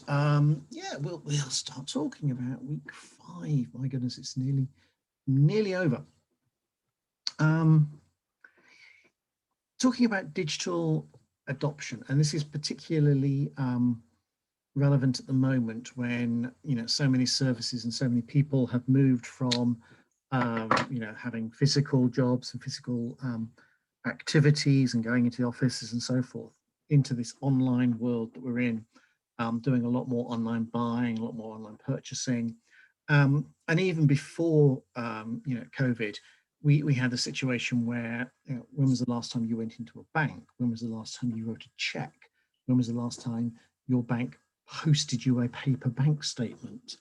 And yeah, we'll start talking about week 5. My goodness, it's nearly over. Talking about digital adoption, and this is particularly relevant at the moment when so many services and so many people have moved from having physical jobs and physical activities and going into the offices and so forth into this online world that we're in, doing a lot more online buying, a lot more online purchasing, and even before COVID, we had a situation where when was the last time you went into a bank? When was the last time you wrote a check? When was the last time your bank posted you a paper bank statement?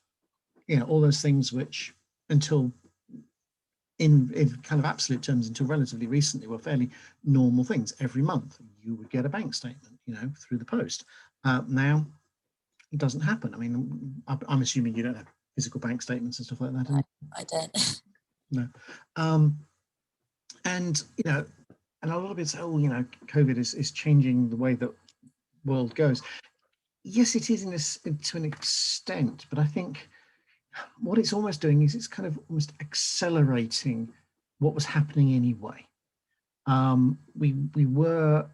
All those things which until in kind of absolute terms until relatively recently were fairly normal things. Every month you would get a bank statement, through the post. Now it doesn't happen. I mean, I'm assuming you don't have physical bank statements and stuff like that. I don't. No. And and a lot of it's COVID is changing the way that world goes. Yes, it is to an extent, but I think what it's almost doing is it's kind of almost accelerating what was happening anyway. We were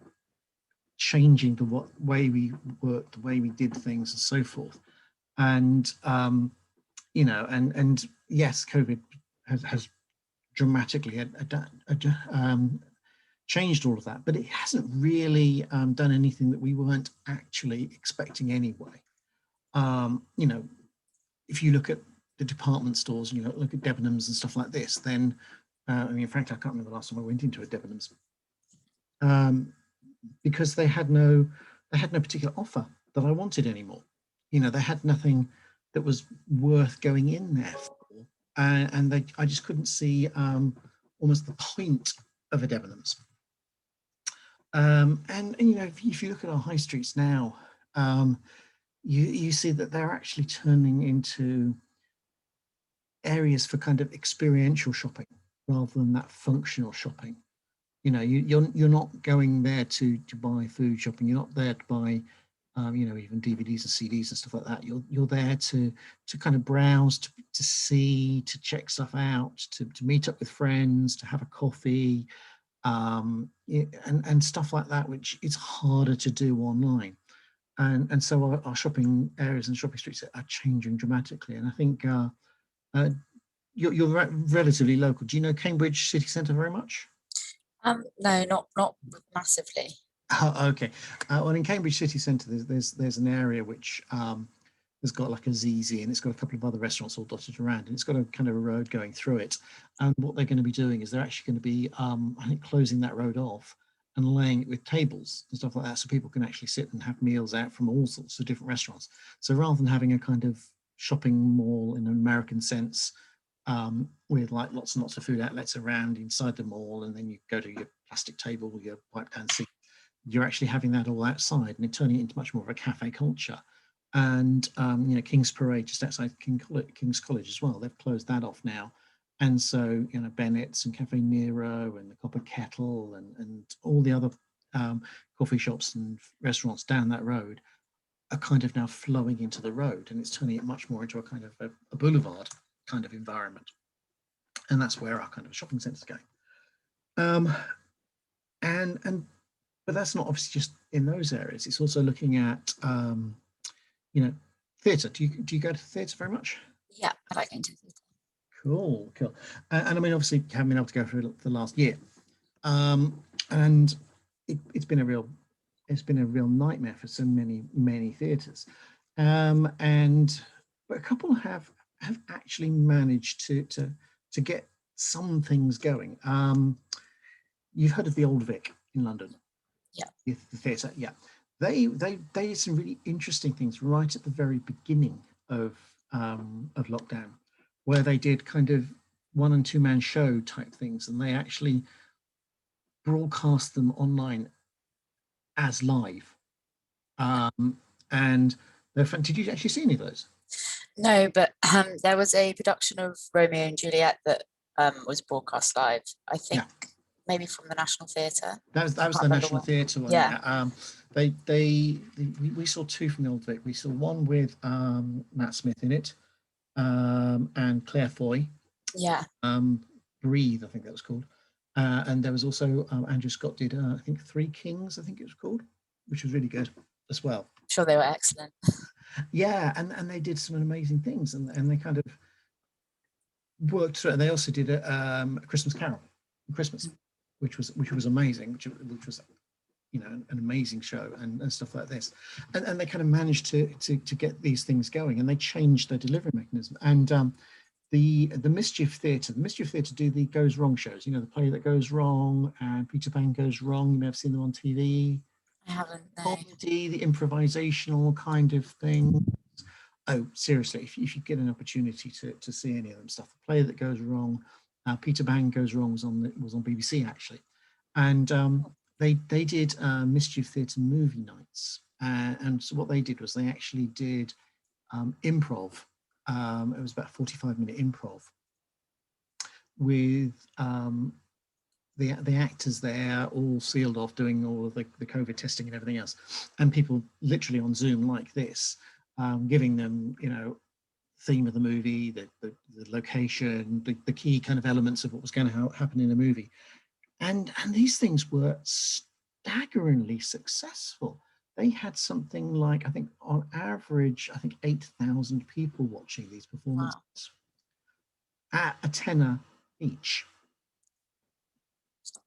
changing the way we worked, the way we did things, and so forth. And and yes, COVID has dramatically changed all of that, but it hasn't really done anything that we weren't actually expecting anyway. If you look at the department stores, look at Debenhams and stuff like this, then I mean, frankly, I can't remember the last time I went into a Debenhams, because they had no particular offer that I wanted anymore. They had nothing that was worth going in there for, and I just couldn't see almost the point of a Debenhams. And if you look at our high streets now, you see that they're actually turning into areas for kind of experiential shopping rather than that functional shopping. You're not going there to buy food shopping. You're not there to buy even DVDs and CDs and stuff like that. You're there to kind of browse, to see, to check stuff out, to meet up with friends, to have a coffee, and stuff like that, which is harder to do online. And so our shopping areas and shopping streets are changing dramatically. And I think you're relatively local. Do you know Cambridge city centre very much? No, not massively. Oh, okay. Well, in Cambridge city centre, there's an area which has got like a ZZ, and it's got a couple of other restaurants all dotted around, and it's got a kind of a road going through it. And what they're going to be doing is they're actually going to be, I think, closing that road off and laying it with tables and stuff like that, so people can actually sit and have meals out from all sorts of different restaurants. So rather than having a kind of shopping mall in an American sense, with like lots and lots of food outlets around inside the mall, and then you go to your plastic table, your wipe down seat, you're actually having that all outside, and turning it into much more of a cafe culture. And King's Parade, just outside King's College as well, they've closed that off now. And so Bennett's and Cafe Nero and the Copper Kettle and all the other coffee shops and restaurants down that road are kind of now flowing into the road, and it's turning it much more into a kind of a boulevard kind of environment. And that's where our kind of shopping centres are going. But that's not obviously just in those areas. It's also looking at theatre. Do you go to theatre very much? Yeah, I like going to theatre. Cool. And I mean, obviously, haven't been able to go for the last year, and it's been a real nightmare for so many theatres, but a couple have actually managed to get some things going. You've heard of the Old Vic in London? Yeah. The theatre, yeah. They did some really interesting things right at the very beginning of lockdown, where they did kind of 1- and 2-man show type things, and they actually broadcast them online as live. And they're fun. Did you actually see any of those? No, but there was a production of Romeo and Juliet that was broadcast live. I think maybe from the National Theatre. That was the Can't remember National what. Theatre one. Yeah. We saw two from the Old Vic. We saw one with Matt Smith in it, and Claire Foy. Yeah. Breathe, I think that was called. And there was also Andrew Scott did, I think, Three Kings, I think it was called, which was really good as well. I'm sure they were excellent. Yeah, and they did some amazing things, and they kind of worked through it. And they also did a Christmas Carol, Christmas, which was amazing, which was, you know, an amazing show and stuff like this. And they kind of managed to get these things going, and they changed their delivery mechanism. And the Mischief Theatre do the Goes Wrong shows, you know, the play that goes wrong and Peter Pan goes wrong. You may have seen them on TV. I haven't. No. Comedy, the improvisational kind of thing. Oh, seriously, if you get an opportunity to see any of them stuff, the play that goes wrong, Peter Pan Goes Wrong was on BBC actually, and they did Mischief Theatre movie nights, and so what they did was they actually did improv. It was about 45-minute improv with the actors there all sealed off, doing all of the COVID testing and everything else, and people literally on Zoom like this, giving them, you know, theme of the movie, the location, the key kind of elements of what was going to happen in the movie, and these things were staggeringly successful. They had something like, I think on average, 8,000 people watching these performances. Wow. At a tenner each.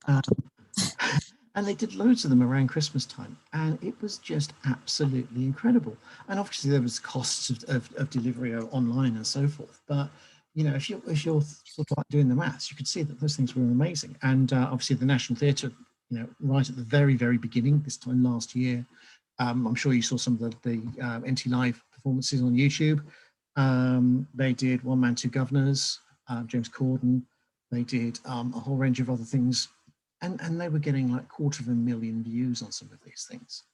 And they did loads of them around Christmas time, and it was just absolutely incredible. And obviously there was costs of delivery online and so forth, but you know, if you're sort of like doing the maths, you could see that those things were amazing. And obviously the National Theatre, you know, right at the very, very beginning, this time last year, I'm sure you saw some of the NT Live performances on YouTube. They did One Man, Two Governors, James Corden. They did a whole range of other things. And they were getting like 250,000 views on some of these things.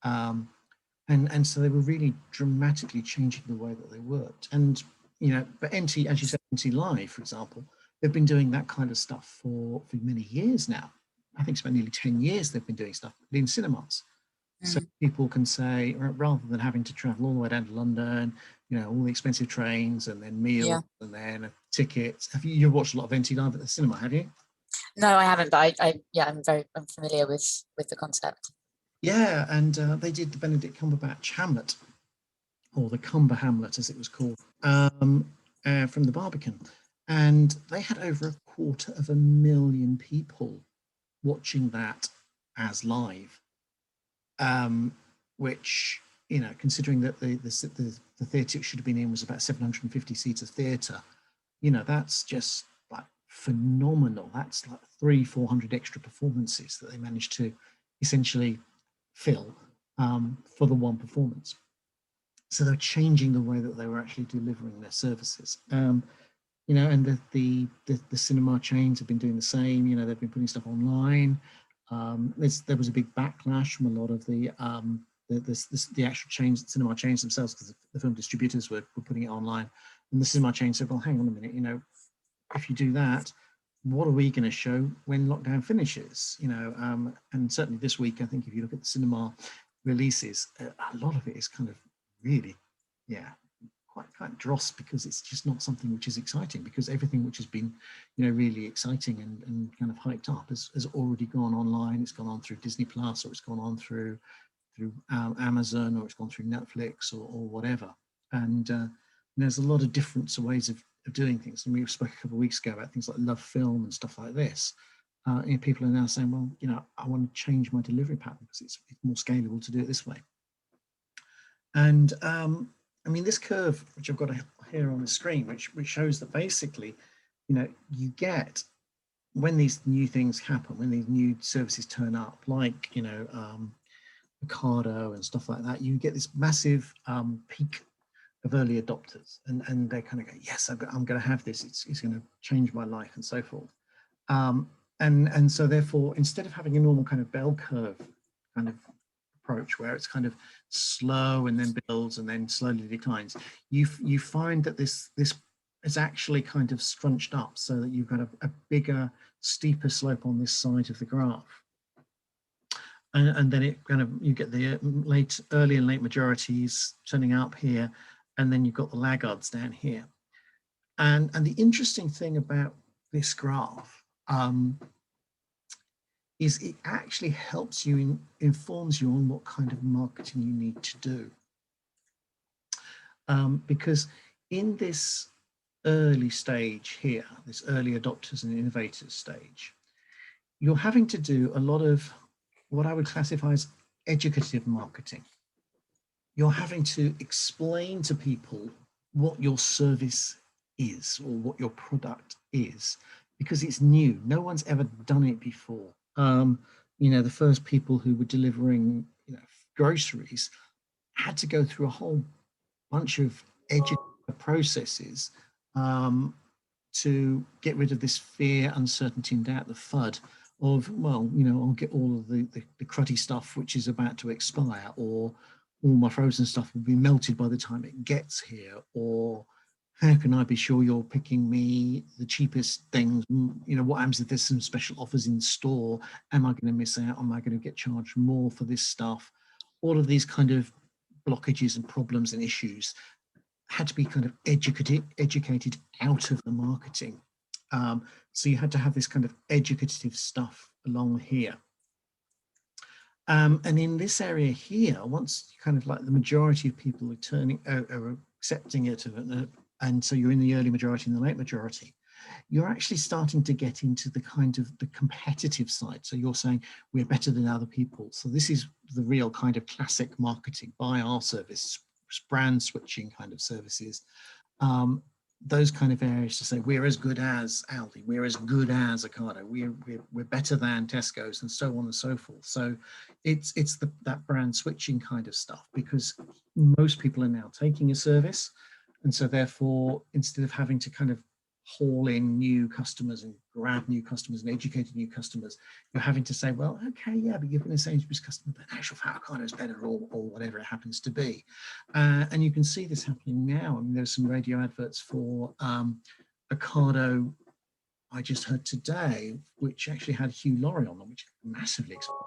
And so they were really dramatically changing the way that they worked. And, you know, but NT, as you said, NT Live, for example, they've been doing that kind of stuff for many years now. I think it's about nearly 10 years they've been doing stuff in cinemas. So people can say, rather than having to travel all the way down to London, you know, all the expensive trains and then meals and then tickets. Have you watched a lot of NT Live at the cinema, have you? No, I haven't, but I'm familiar with the concept. Yeah, and they did the Benedict Cumberbatch Hamlet, or the Cumber Hamlet as it was called, from the Barbican. And they had over 250,000 people watching that as live. Which, you know, considering that the theatre it should have been in was about 750 seats of theatre, you know, that's just like phenomenal. That's like 300-400 extra performances that they managed to essentially fill for the one performance. So they're changing the way that they were actually delivering their services. You know, and the cinema chains have been doing the same. You know, they've been putting stuff online. There was a big backlash from a lot of the actual chains, cinema chains themselves, because the film distributors were putting it online, and the cinema chain said, "Well, hang on a minute, you know, if you do that, what are we going to show when lockdown finishes?" You know, and certainly this week, I think if you look at the cinema releases, a lot of it is kind of really, quite dross, because it's just not something which is exciting, because everything which has been, you know, really exciting and kind of hyped up has already gone online. It's gone on through Disney Plus, or it's gone on through Amazon, or it's gone through Netflix, or whatever. And there's a lot of different ways of doing things. And we spoke a couple of weeks ago about things like Love Film and stuff like this. You know, people are now saying, well, you know, I want to change my delivery pattern because it's more scalable to do it this way. And I mean, this curve, which I've got here on the screen, which shows that basically, you know, you get, when these new things happen, when these new services turn up, like, you know, Ocado and stuff like that, you get this massive peak of early adopters, and they kind of go, yes, I'm going to have this. It's going to change my life and so forth. And so therefore, instead of having a normal kind of bell curve kind of approach where it's kind of slow and then builds and then slowly declines, you find that this is actually kind of scrunched up, so that you've got a bigger steeper slope on this side of the graph. And then it kind of, you get the early and late majorities turning up here, and then you've got the laggards down here. And the interesting thing about this graph is it actually helps you, informs you on what kind of marketing you need to do. Because in this early stage here, this early adopters and innovators stage, you're having to do a lot of what I would classify as educative marketing. You're having to explain to people what your service is or what your product is, because it's new. No one's ever done it before. You know, the first people who were delivering, you know, groceries had to go through a whole bunch of educative processes to get rid of this fear, uncertainty, and doubt, the FUD of, well, you know, I'll get all of the cruddy stuff which is about to expire, or all my frozen stuff will be melted by the time it gets here, or how can I be sure you're picking me the cheapest things? You know, what happens if there's some special offers in store? Am I going to miss out? Am I going to get charged more for this stuff? All of these kind of blockages and problems and issues had to be kind of educated out of the marketing. So you had to have this kind of educative stuff along here. And in this area here, once kind of like the majority of people are accepting it, and so you're in the early majority and the late majority, you're actually starting to get into the kind of the competitive side. So you're saying we're better than other people. So this is the real kind of classic marketing, buy our service, brand switching kind of services. Those kind of areas to say we're as good as Aldi, we're as good as Ocado, we're better than Tesco's, and so on and so forth. So it's that brand switching kind of stuff, because most people are now taking a service, and so therefore instead of having to kind of haul in new customers and grab new customers and educate new customers, you're having to say, well, okay, yeah, but you've been a Sainsbury's customer, but actual fact, Ocado is better, or whatever it happens to be. And you can see this happening now. I mean, there's some radio adverts for Ocado I just heard today, which actually had Hugh Laurie on them, which massively expensive.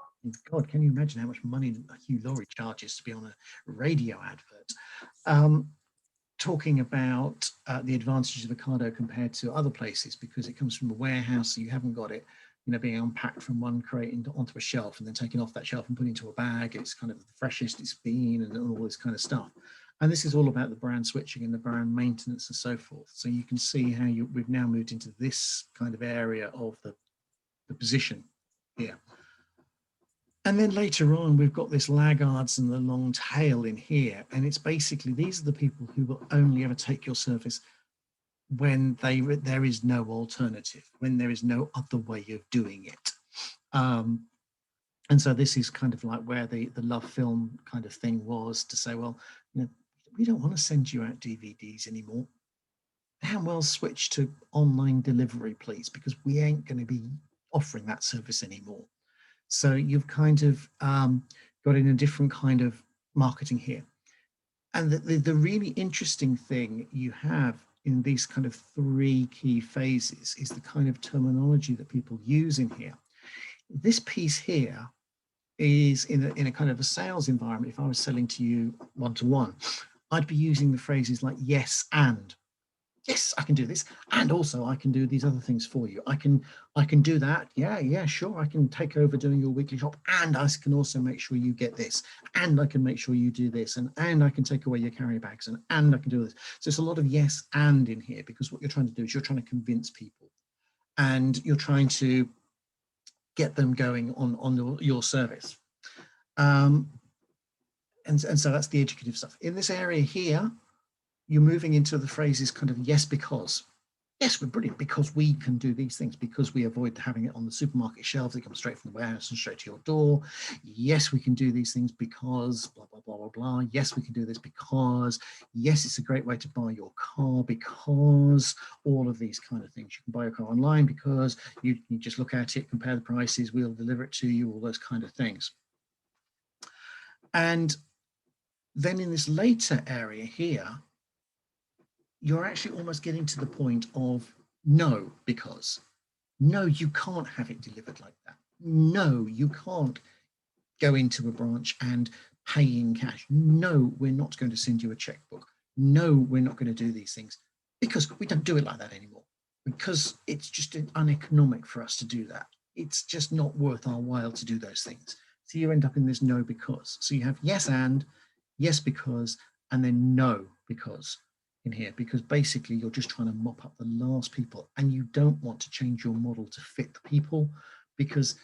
God, can you imagine how much money Hugh Laurie charges to be on a radio advert? Talking about the advantages of Ocado compared to other places, because it comes from a warehouse, so you haven't got it, you know, being unpacked from one crate onto a shelf and then taken off that shelf and put into a bag. It's kind of the freshest it's been, and all this kind of stuff. And this is all about the brand switching and the brand maintenance and so forth. So you can see how we've now moved into this kind of area of the position here. And then later on, we've got this laggards and the long tail in here. And it's basically, these are the people who will only ever take your service when there is no alternative, when there is no other way of doing it. And so this is kind of like where the Love Film kind of thing was, to say, well, you know, we don't want to send you out DVDs anymore. How well switch to online delivery, please, because we ain't going to be offering that service anymore. So you've kind of got in a different kind of marketing here. And the really interesting thing you have in these kind of three key phases is the kind of terminology that people use in here. This piece here is in a kind of a sales environment. If I was selling to you one-to-one, I'd be using the phrases like yes and. Yes, I can do this, and also I can do these other things for you. I can do that. Yeah, sure. I can take over doing your weekly shop, and I can also make sure you get this, and I can make sure you do this, and I can take away your carry bags, and I can do this. So it's a lot of yes and in here, because what you're trying to do is you're trying to convince people, and you're trying to get them going on your service. And so that's the educative stuff. In this area here, you're moving into the phrases kind of yes, because. Yes, we're brilliant because we can do these things, because we avoid having it on the supermarket shelves. They come straight from the warehouse and straight to your door. Yes, we can do these things because blah, blah, blah, blah, blah. Yes, we can do this because. Yes, it's a great way to buy your car because. All of these kind of things. You can buy your car online because you just look at it, compare the prices, we'll deliver it to you, all those kind of things. And then in this later area here, you're actually almost getting to the point of no, because. No, you can't have it delivered like that. No, you can't go into a branch and pay in cash. No, we're not going to send you a checkbook. No, we're not going to do these things, because we don't do it like that anymore, because it's just uneconomic for us to do that. It's just not worth our while to do those things. So you end up in this no because. So you have yes and, yes because, and then no because in here, because basically you're just trying to mop up the last people, and you don't want to change your model to fit the people, because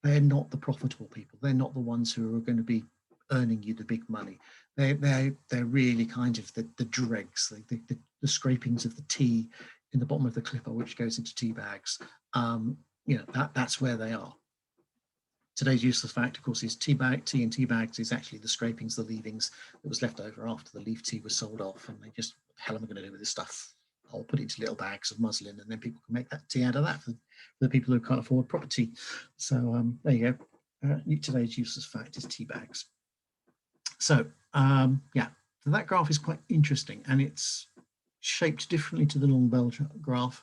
they're not the profitable people. They're not the ones who are going to be earning you the big money. They're really kind of the dregs, the scrapings of the tea in the bottom of the clipper, which goes into tea bags. That's where they are. Today's useless fact, of course, is tea and tea bags is actually the scrapings, the leavings that was left over after the leaf tea was sold off, and they just, what the hell am I going to do with this stuff? I'll put it into little bags of muslin, and then people can make that tea out of that for the people who can't afford proper tea. So there you go. Today's useless fact is tea bags. So yeah, so that graph is quite interesting, and it's shaped differently to the long bell graph.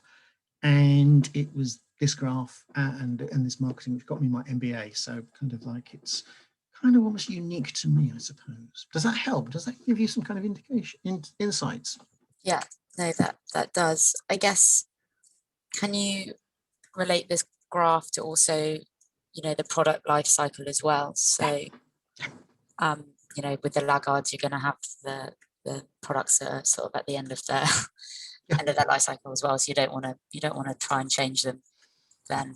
And it was this graph and this marketing which got me my MBA. So kind of like, it's kind of almost unique to me, I suppose. Does that help? Does that give you some kind of indication, insights? Yeah, no, that does. I guess, can you relate this graph to also, the product life cycle as well? So, with the laggards, you're going to have the products that are sort of at the end of their end of their life cycle as well. So you don't want to try and change them then.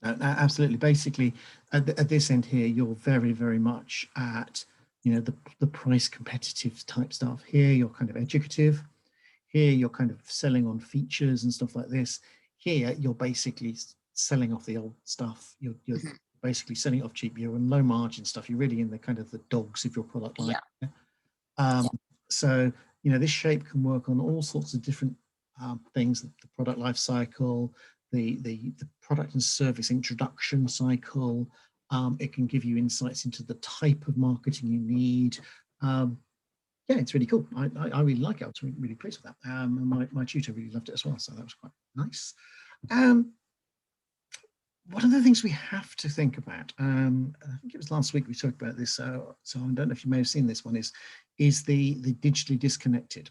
Absolutely. Basically, at this end here, you're very, very much at, the price competitive type stuff. Here, you're kind of educative. Here, you're kind of selling on features and stuff like this. Here, you're basically selling off the old stuff. You're basically selling it off cheap. You're in low margin stuff. You're really in the kind of the dogs of your product line. Yeah. So, this shape can work on all sorts of different things, the product life cycle, the product and service introduction cycle. It can give you insights into the type of marketing you need. Yeah, it's really cool. I really like it. I was really pleased with that. And my tutor really loved it as well. So that was quite nice. One of the things we have to think about, I think it was last week we talked about this, so I don't know if you may have seen this one, is the digitally disconnected.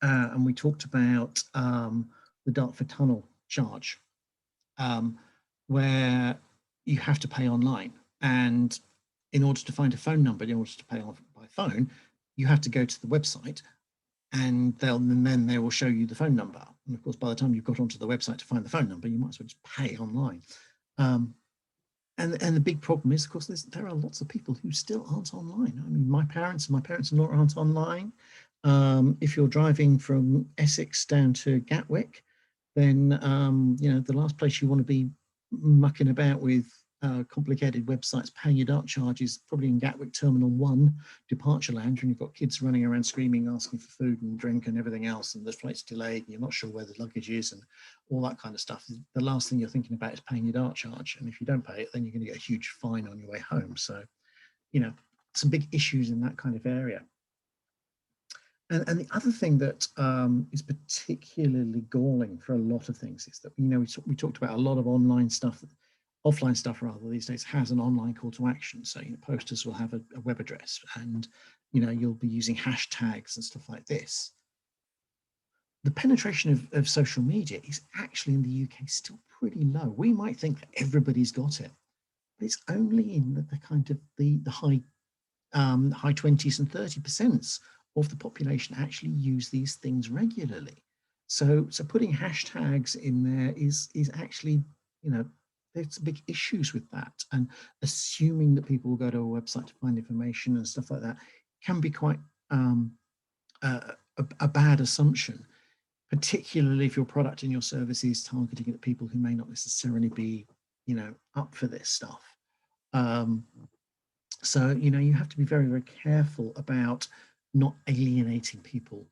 And we talked about the Dartford Tunnel charge, where you have to pay online. And in order to find a phone number, in order to pay by phone, you have to go to the website, and then they will show you the phone number. And of course, by the time you've got onto the website to find the phone number, you might as well just pay online. And the big problem is, of course, there are lots of people who still aren't online. I mean, my parents in law aren't online. If you're driving from Essex down to Gatwick, then the last place you want to be mucking about with complicated websites paying your dark charges, probably in Gatwick Terminal 1 departure lounge, when you've got kids running around screaming, asking for food and drink and everything else, and the flight's delayed and you're not sure where the luggage is and all that kind of stuff. The last thing you're thinking about is paying your dark charge, and if you don't pay it, then you're going to get a huge fine on your way home. So some big issues in that kind of area. And the other thing that is particularly galling for a lot of things is that we talked about a lot of online stuff, offline stuff rather, these days has an online call to action. So posters will have a web address, and you'll be using hashtags and stuff like this. The penetration of social media is actually in the UK still pretty low. We might think that everybody's got it, but it's only in the kind of the high 20s and 30% of the population actually use these things regularly. So putting hashtags in there is actually, there's big issues with that, and assuming that people will go to a website to find information and stuff like that can be quite a bad assumption, particularly if your product and your service is targeting at people who may not necessarily be, up for this stuff. So, you have to be very, very careful about not alienating people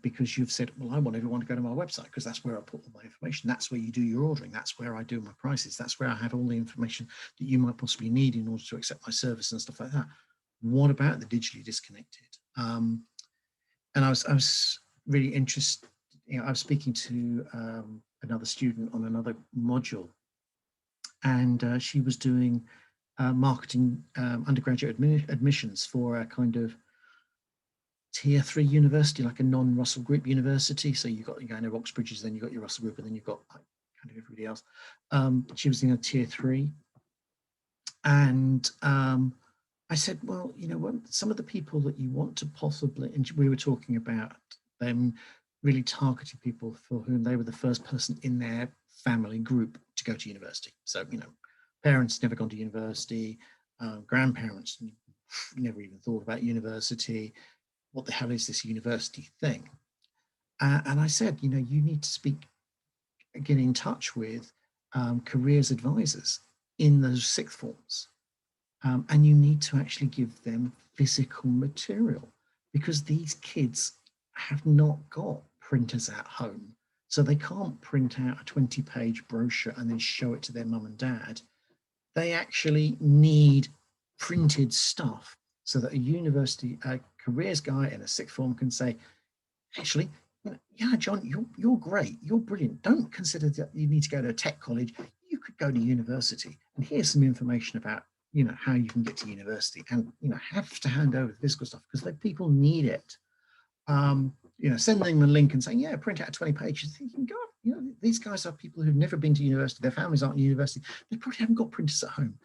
because you've said, well, I want everyone to go to my website because that's where I put all my information. That's where you do your ordering. That's where I do my prices. That's where I have all the information that you might possibly need in order to accept my service and stuff like that. What about the digitally disconnected? And I was really interested. I was speaking to another student on another module, and she was doing marketing undergraduate admissions for a kind of tier 3 university, like a non-Russell Group university. So you know Oxbridges, then you got your Russell Group, and then you've got like kind of everybody else. She was in a tier 3, and I said, well, you know what, some of the people that you want to possibly, and we were talking about them really targeting people for whom they were the first person in their family group to go to university. So, you know, parents never gone to university, grandparents never even thought about university. What the hell is this university thing? And I said, you know, you need to get in touch with careers advisors in those sixth forms. And you need to actually give them physical material, because these kids have not got printers at home. So they can't print out a 20-page brochure and then show it to their mum and dad. They actually need printed stuff so that a university, a careers guy in a sixth form can say, actually, yeah, John, you're great, you're brilliant. Don't consider that you need to go to a tech college. You could go to university, and here's some information about, you know, how you can get to university, and, you know, have to hand over the physical stuff because people need it. You know, sending them a link and saying, yeah, print out 20 pages, thinking, God, you know, these guys are people who've never been to university, their families aren't in university, they probably haven't got printers at home.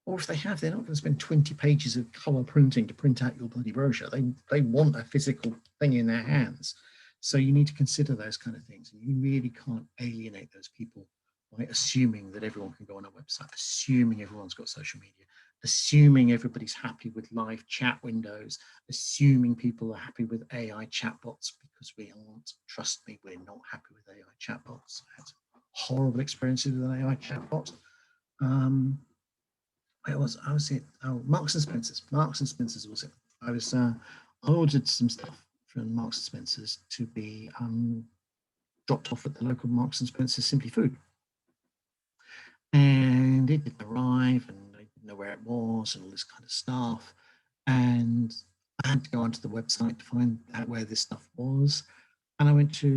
Or if they have, they're not going to spend 20 pages of color printing to print out your bloody brochure. They want a physical thing in their hands. So you need to consider those kind of things. And you really can't alienate those people by assuming that everyone can go on a website, assuming everyone's got social media, assuming everybody's happy with live chat windows, assuming people are happy with AI chatbots, because we aren't. Trust me, we're not happy with AI chatbots. I had horrible experiences with an AI chatbot. I was it. Oh, Marks and Spencers. Marks and Spencers was it. I ordered some stuff from Marks and Spencers to be dropped off at the local Marks and Spencers Simply Food, and it didn't arrive, and I didn't know where it was, and all this kind of stuff. And I had to go onto the website to find out where this stuff was. And I went to,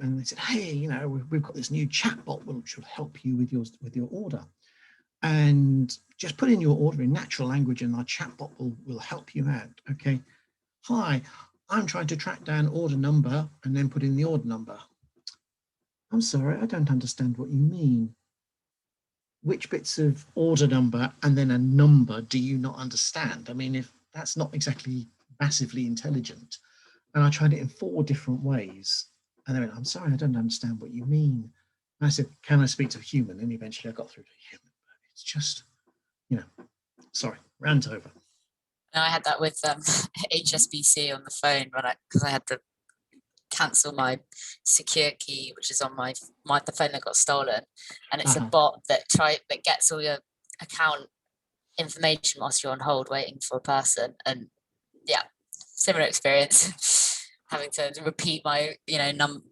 and they said, hey, you know, we've got this new chatbot which will help you with your order. And just put in your order in natural language and our chatbot will help you out. Okay. Hi, I'm trying to track down order number, and then put in the order number. I'm sorry, I don't understand what you mean. Which bits of order number and then a number do you not understand? I mean, if that's not exactly massively intelligent. And I tried it in 4 different ways. And they went, I'm sorry, I don't understand what you mean. And I said, can I speak to a human? And eventually I got through to a human. It's just, you know, sorry, rant over. No, I had that with HSBC on the phone because I had to cancel my secure key, which is on the phone that got stolen, and it's a bot that gets all your account information whilst you're on hold waiting for a person. And yeah, similar experience, having to repeat my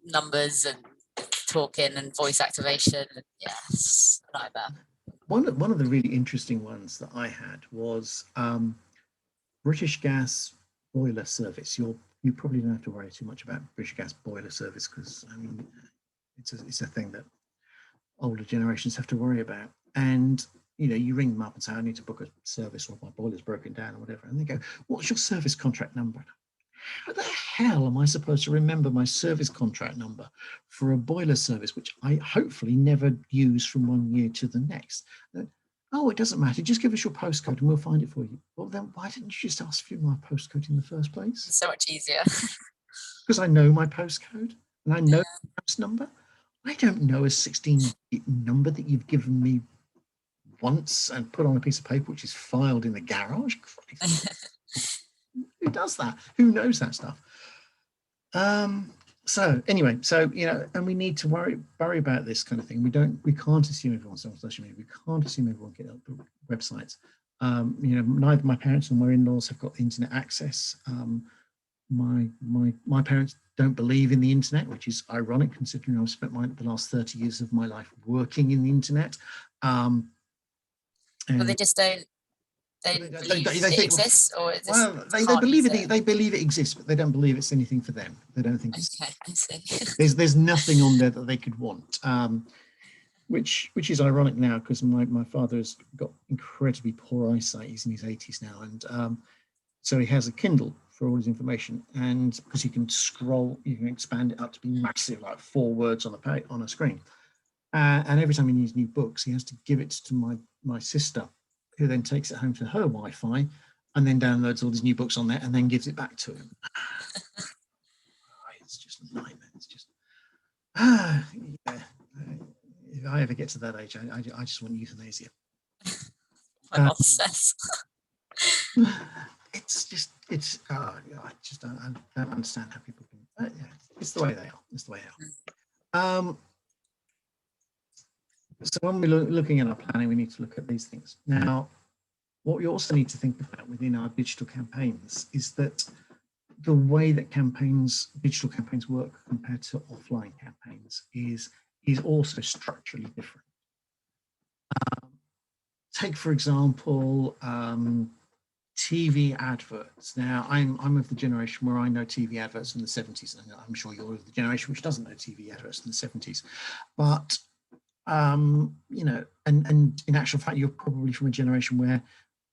numbers and talking and voice activation. And yeah, it's a nightmare. One of the really interesting ones that I had was British Gas boiler service. You probably don't have to worry too much about British Gas boiler service, because I mean it's a thing that older generations have to worry about. And you know, you ring them up and say, I need to book a service, or my boiler's broken down or whatever, and they go, what's your service contract number? How the hell am I supposed to remember my service contract number for a boiler service, which I hopefully never use from one year to the next? Oh, it doesn't matter. Just give us your postcode and we'll find it for you. Well, then why didn't you just ask for my postcode in the first place? It's so much easier. Because I know my postcode and I know the house number. I don't know a 16-digit number that you've given me once and put on a piece of paper which is filed in the garage. Who does that? Who knows that stuff? So anyway, you know, and we need to worry about this kind of thing. We can't assume everyone's on social media. We can't assume everyone get up the websites. You know, neither my parents nor my in-laws have got the internet access. My parents don't believe in the internet, which is ironic considering I've spent the last 30 years of my life working in the internet. Well, they They They believe it think, exists, or it just well, can't use they believe it exists, but they don't believe it's anything for them. They don't think it's, Okay, I see. there's nothing on there that they could want. Which is ironic now, because my father has got incredibly poor eyesight. He's in his 80s now, and so he has a Kindle for all his information, and because you can scroll, you can expand it up to be massive, like 4 words on a screen. And every time he needs new books, he has to give it to my sister, who then takes it home to her Wi-Fi, and then downloads all these new books on there, and then gives it back to him. It's just a nightmare. It's just yeah. If I ever get to that age, I just want euthanasia. My mother says. It's I don't understand how people can. Yeah, it's the way they are. It's the way they are. So when we're looking at our planning, we need to look at these things. Now, what we also need to think about within our digital campaigns is that the way that digital campaigns work compared to offline campaigns is also structurally different. Take, for example, TV adverts. Now, I'm of the generation where I know TV adverts in the 70s, and I'm sure you're of the generation which doesn't know TV adverts in the 70s. But you know, and in actual fact, you're probably from a generation where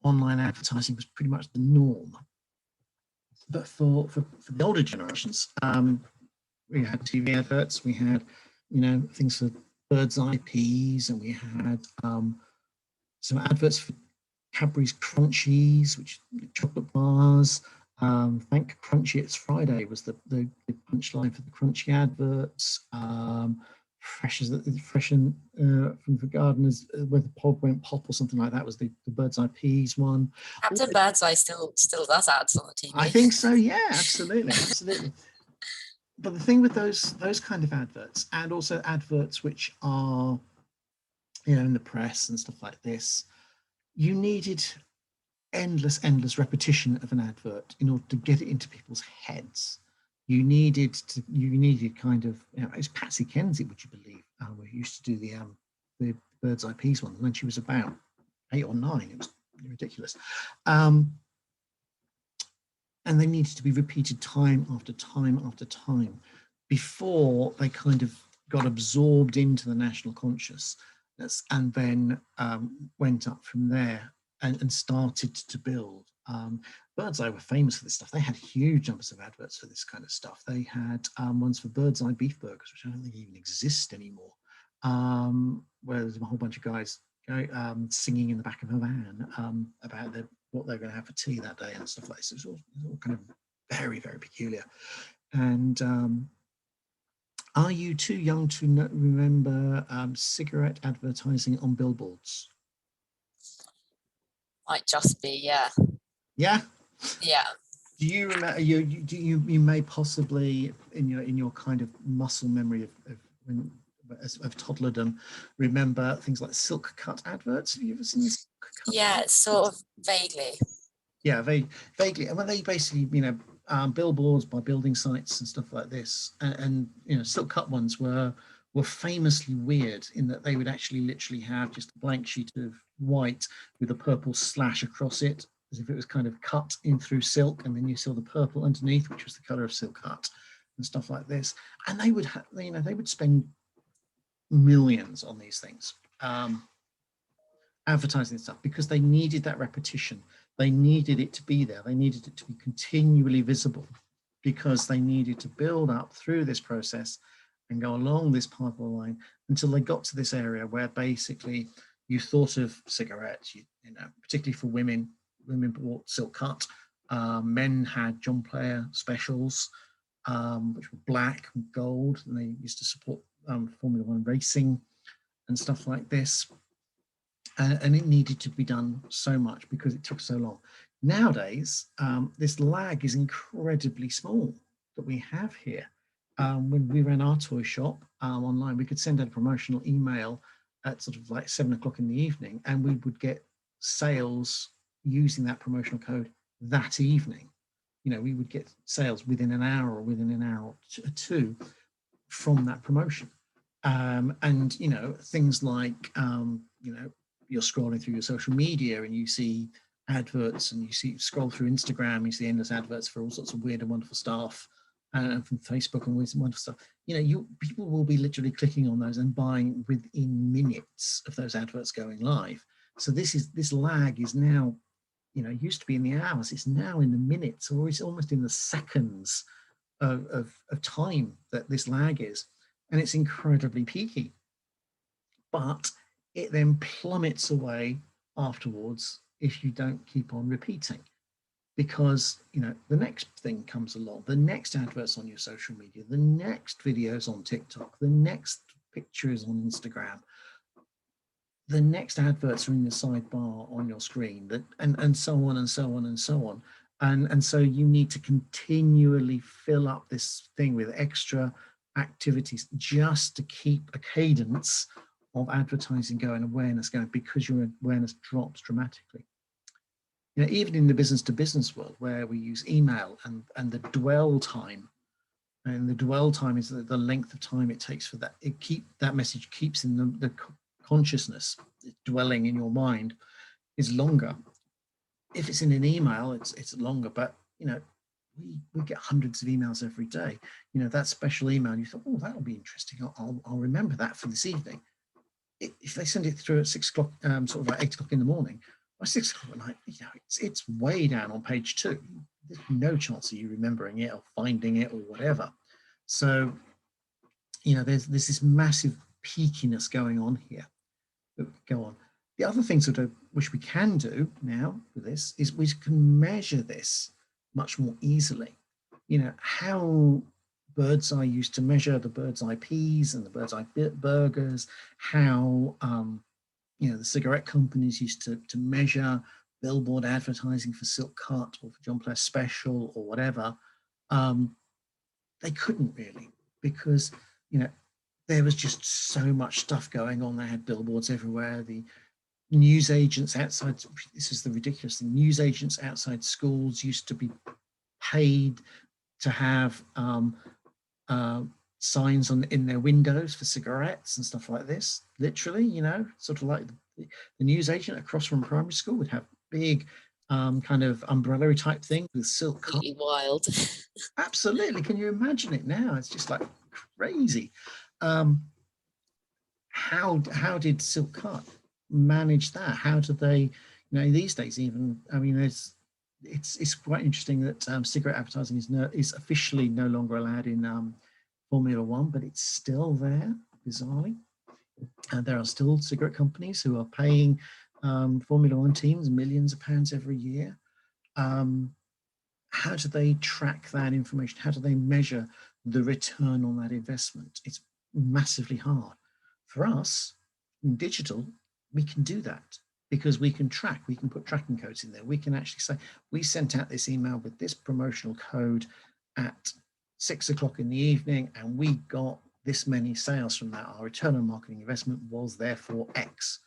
online advertising was pretty much the norm. But for the older generations, we had TV adverts, we had, you know, things for Bird's Eye Peas, and we had some adverts for Cadbury's Crunchies, which chocolate bars. Thank Crunchy, it's Friday was the punchline for the Crunchy adverts. Fresh and from the gardeners, where the pod went pop or something like that was the Bird's Eye Peas one. Captain Birdseye still does ads on the TV. I think so. Yeah, absolutely. But the thing with those kind of adverts, and also adverts which are, you know, in the press and stuff like this, you needed endless repetition of an advert in order to get it into people's heads. You needed kind of, you know, it's Patsy Kensit, would you believe, who used to do the Bird's Eye Peas one when she was about 8 or 9. It was ridiculous. And they needed to be repeated time after time after time before they kind of got absorbed into the national consciousness, and then went up from there and started to build. Bird's Eye were famous for this stuff. They had huge numbers of adverts for this kind of stuff. They had ones for Bird's Eye beef burgers, which I don't think even exist anymore, where there's a whole bunch of guys singing in the back of a van about what they're going to have for tea that day and stuff like this. It's all kind of very, very peculiar. And are you too young to remember cigarette advertising on billboards? Might just be, yeah. Yeah. Yeah. Do you remember? You may possibly in your kind of muscle memory of toddlerdom remember things like silk cut adverts. Have you ever seen silk cut? Yeah, sort of vaguely. Yeah, vaguely. And when they basically, you know, billboards by building sites and stuff like this, and you know, silk cut ones were famously weird in that they would actually literally have just a blank sheet of white with a purple slash across it, as if it was kind of cut in through silk, and then you saw the purple underneath, which was the color of silk cut and stuff like this. And they would they would spend millions on these things, advertising stuff, because they needed that repetition. They needed it to be there. They needed it to be continually visible, because they needed to build up through this process and go along this pipeline until they got to this area where basically you thought of cigarettes, you know, particularly for women bought silk cut. Men had John Player specials, which were black and gold, and they used to support Formula One racing and stuff like this. And it needed to be done so much because it took so long. Nowadays, this lag is incredibly small that we have here. When we ran our toy shop online, we could send out a promotional email at sort of like 7 o'clock in the evening, and we would get sales using that promotional code that evening. You know, we would get sales within an hour or within an hour or two from that promotion. And, you know, things like, you know, you're scrolling through your social media and you see adverts, and you scroll through Instagram, you see endless adverts for all sorts of weird and wonderful stuff, and from Facebook and weird and wonderful stuff. People will be literally clicking on those and buying within minutes of those adverts going live. So this lag is now, it used to be in the hours, it's now in the minutes, or it's almost in the seconds of time that this lag is, and it's incredibly peaky. But it then plummets away afterwards if you don't keep on repeating, because the next thing comes along, the next adverts on your social media, the next videos on TikTok, the next pictures on Instagram, the next adverts are in the sidebar on your screen, and so on and so on and so on. And so you need to continually fill up this thing with extra activities just to keep a cadence of advertising going, awareness going, because your awareness drops dramatically. Even in the business to business world, where we use email and the dwell time, and the dwell time is the length of time it takes for that message keeps in the consciousness, dwelling in your mind, is longer. If it's in an email, it's longer, but we get hundreds of emails every day. That special email, you thought, oh, that'll be interesting, I'll remember that for this evening. If they send it through at 6 o'clock, sort of like 8 o'clock in the morning, by 6 o'clock at night, it's way down on page 2. There's no chance of you remembering it or finding it or whatever. So, there's this massive peakiness going on here. Go on. The other things that I wish we can do now with this is we can measure this much more easily. How Bird's Eye used to measure the Bird's Eye peas and the Bird's Eye burgers, how the cigarette companies used to measure billboard advertising for Silk Cut or for John Player Special or whatever. They couldn't really, because there was just so much stuff going on. They had billboards everywhere. The news agents outside, this is the ridiculous thing, news agents outside schools used to be paid to have signs in their windows for cigarettes and stuff like this, literally, sort of like the news agent across from primary school would have big kind of umbrella type thing with silk cut. Wild. Absolutely. Can you imagine it now? It's just like crazy. How did Silk Cut manage that? How do they, these days even, it's quite interesting that cigarette advertising is officially no longer allowed in Formula One, but it's still there, bizarrely. And there are still cigarette companies who are paying Formula One teams millions of pounds every year. How do they track that information? How do they measure the return on that investment? It's massively hard. For us, in digital, we can do that because we can put tracking codes in there. We can actually say, we sent out this email with this promotional code at 6 o'clock in the evening, and we got this many sales from that. Our return on marketing investment was therefore X.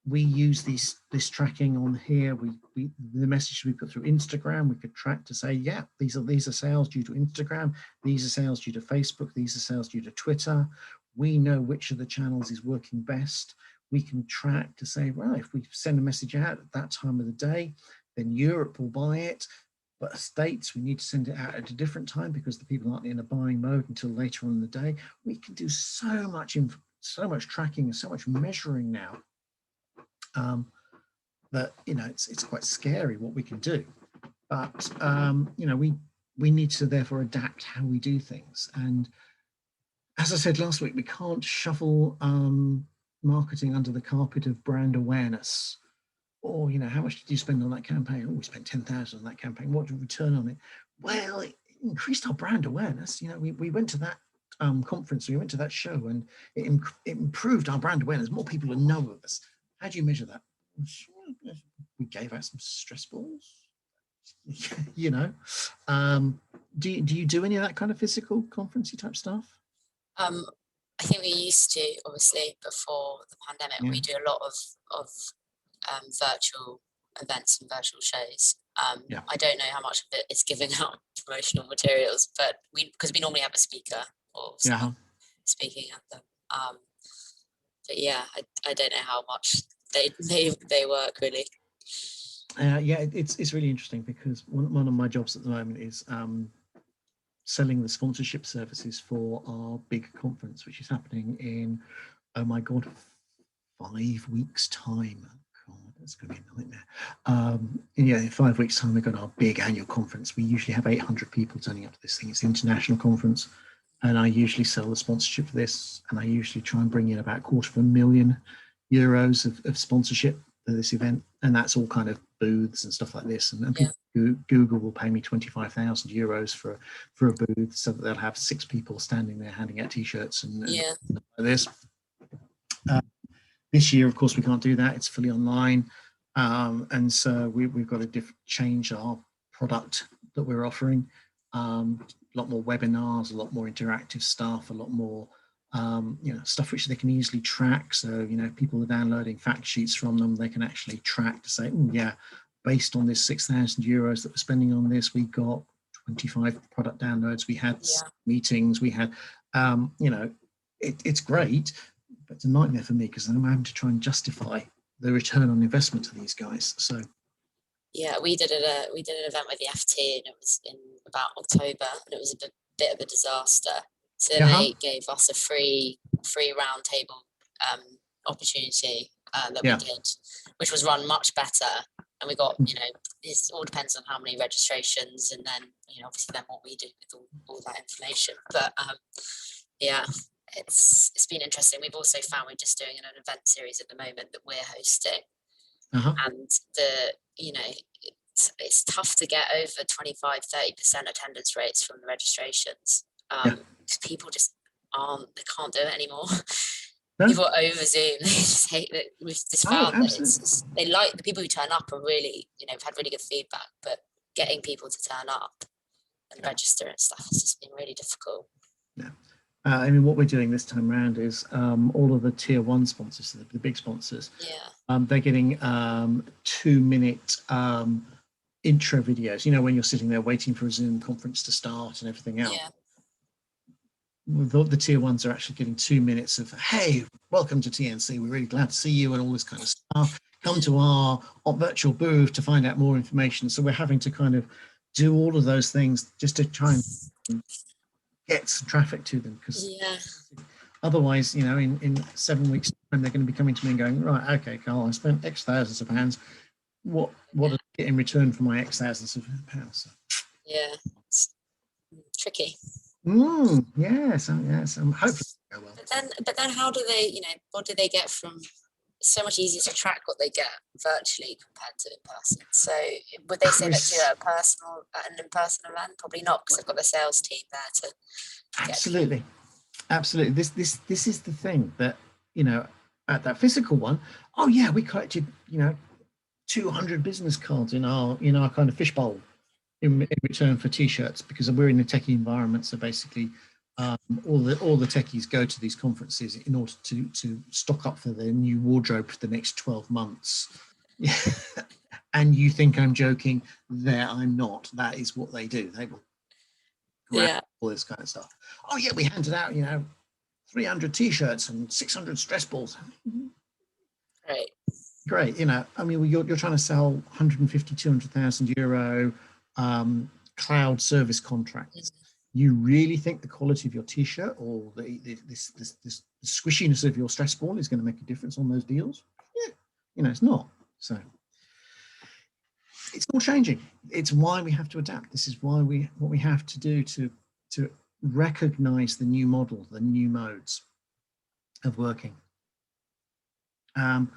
We use this tracking on here. The message we put through Instagram, we could track to say, yeah, these are sales due to Instagram. These are sales due to Facebook. These are sales due to Twitter. We know which of the channels is working best. We can track to say, well, if we send a message out at that time of the day, then Europe will buy it. But States, we need to send it out at a different time because the people aren't in a buying mode until later on in the day. We can do so much tracking and so much measuring now. That it's quite scary what we can do, but we need to therefore adapt how we do things. And as I said last week, we can't shuffle marketing under the carpet of brand awareness. Or how much did you spend on that campaign? Oh, we spent 10,000 on that campaign. What did we return on it? Well, it increased our brand awareness. We went to that conference, we went to that show, and it improved our brand awareness. More people will know of us. How do you measure that? We gave out some stress balls. Do you do any of that kind of physical conferencey type stuff? I think we used to, obviously, before the pandemic. Yeah. We do a lot of virtual events and virtual shows. Yeah. I don't know how much of it is giving out promotional materials, but because we normally have a speaker or speaking at them. But yeah, I don't know how much they work really. Yeah, it's really interesting because one of my jobs at the moment is selling the sponsorship services for our big conference, which is happening in, oh my God, 5 weeks time. God, that's going to be a nightmare. Yeah, in 5 weeks time, we've got our big annual conference. We usually have 800 people turning up to this thing. It's an international conference. And I usually sell the sponsorship for this. And I usually try and bring in about €250,000 of sponsorship for this event. And that's all kind of booths and stuff like this. And Yeah. Google will pay me €25,000 for a booth so that they'll have 6 people standing there handing out T-shirts and Yeah. stuff like this. This year, of course, we can't do that. It's fully online. And so we've got to change our product that we're offering. A lot more webinars, a lot more interactive stuff, a lot more stuff which they can easily track. So, people are downloading fact sheets from them. They can actually track to say, oh, yeah, based on this €6,000 that we're spending on this, we got 25 product downloads. We had meetings. We had, it's great. But it's a nightmare for me because I'm having to try and justify the return on investment to these guys. So yeah, we did an event with the FT, and it was in about October, and it was a bit of a disaster. So they gave us a free round table opportunity that we did, which was run much better. And we got, it all depends on how many registrations, and then obviously then what we do with all that information. But yeah. It's been interesting. We've also found we're just doing an event series at the moment that we're hosting, and it's tough to get over 25-30% attendance rates from the registrations. People just they can't do it anymore. No? People over Zoom, they just hate that. We've just found that they like the people who turn up are really, we've had really good feedback, but getting people to turn up and register and stuff has just been really difficult. Yeah. What we're doing this time around is all of the tier 1 sponsors, the big sponsors, they're getting 2-minute intro videos, when you're sitting there waiting for a Zoom conference to start and everything else. The tier 1s are actually getting 2 minutes of, hey, welcome to TNC. We're really glad to see you and all this kind of stuff. Come to our virtual booth to find out more information. So we're having to kind of do all of those things just to try and get some traffic to them, because otherwise, in 7 weeks' time, they're going to be coming to me and going, right, okay, Carl, I spent X thousands of pounds. What do I get in return for my X thousands of pounds? Yeah, it's tricky. Yes, I'm hoping go well. But then, how do they? What do they get from? It's so much easier to track what they get virtually compared to in person. So would they say that to an in-person event? Probably not, because they've got the sales team there to. Absolutely. This is the thing that at that physical one. Oh yeah, we collected 200 business cards in our kind of fishbowl in return for T-shirts, because we're in a techie environment. So basically, all the techies go to these conferences in order to stock up for their new wardrobe for the next 12 months. And you think I'm joking? There, I'm not. That is what they do. They will grab all this kind of stuff. Oh yeah, we handed out 300 T-shirts and 600 stress balls. Great. You're trying to sell 150, 200,000 euro cloud service contracts. You really think the quality of your T-shirt or the squishiness of your stress ball is going to make a difference on those deals? Yeah, it's not. So it's all changing. It's why we have to adapt. This is why what we have to do to recognize the new model, the new modes of working. And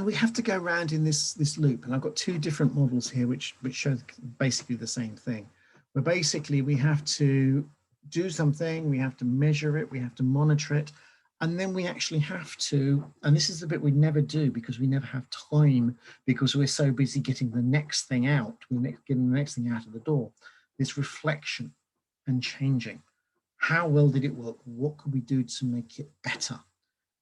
we have to go around in this loop. And I've got 2 different models here, which show basically the same thing. Where basically we have to do something, we have to measure it, we have to monitor it, and then we actually have to, and this is the bit we never do because we never have time, because we're so busy getting the next thing out, getting the next thing out of the door, this reflection and changing. How well did it work? What could we do to make it better?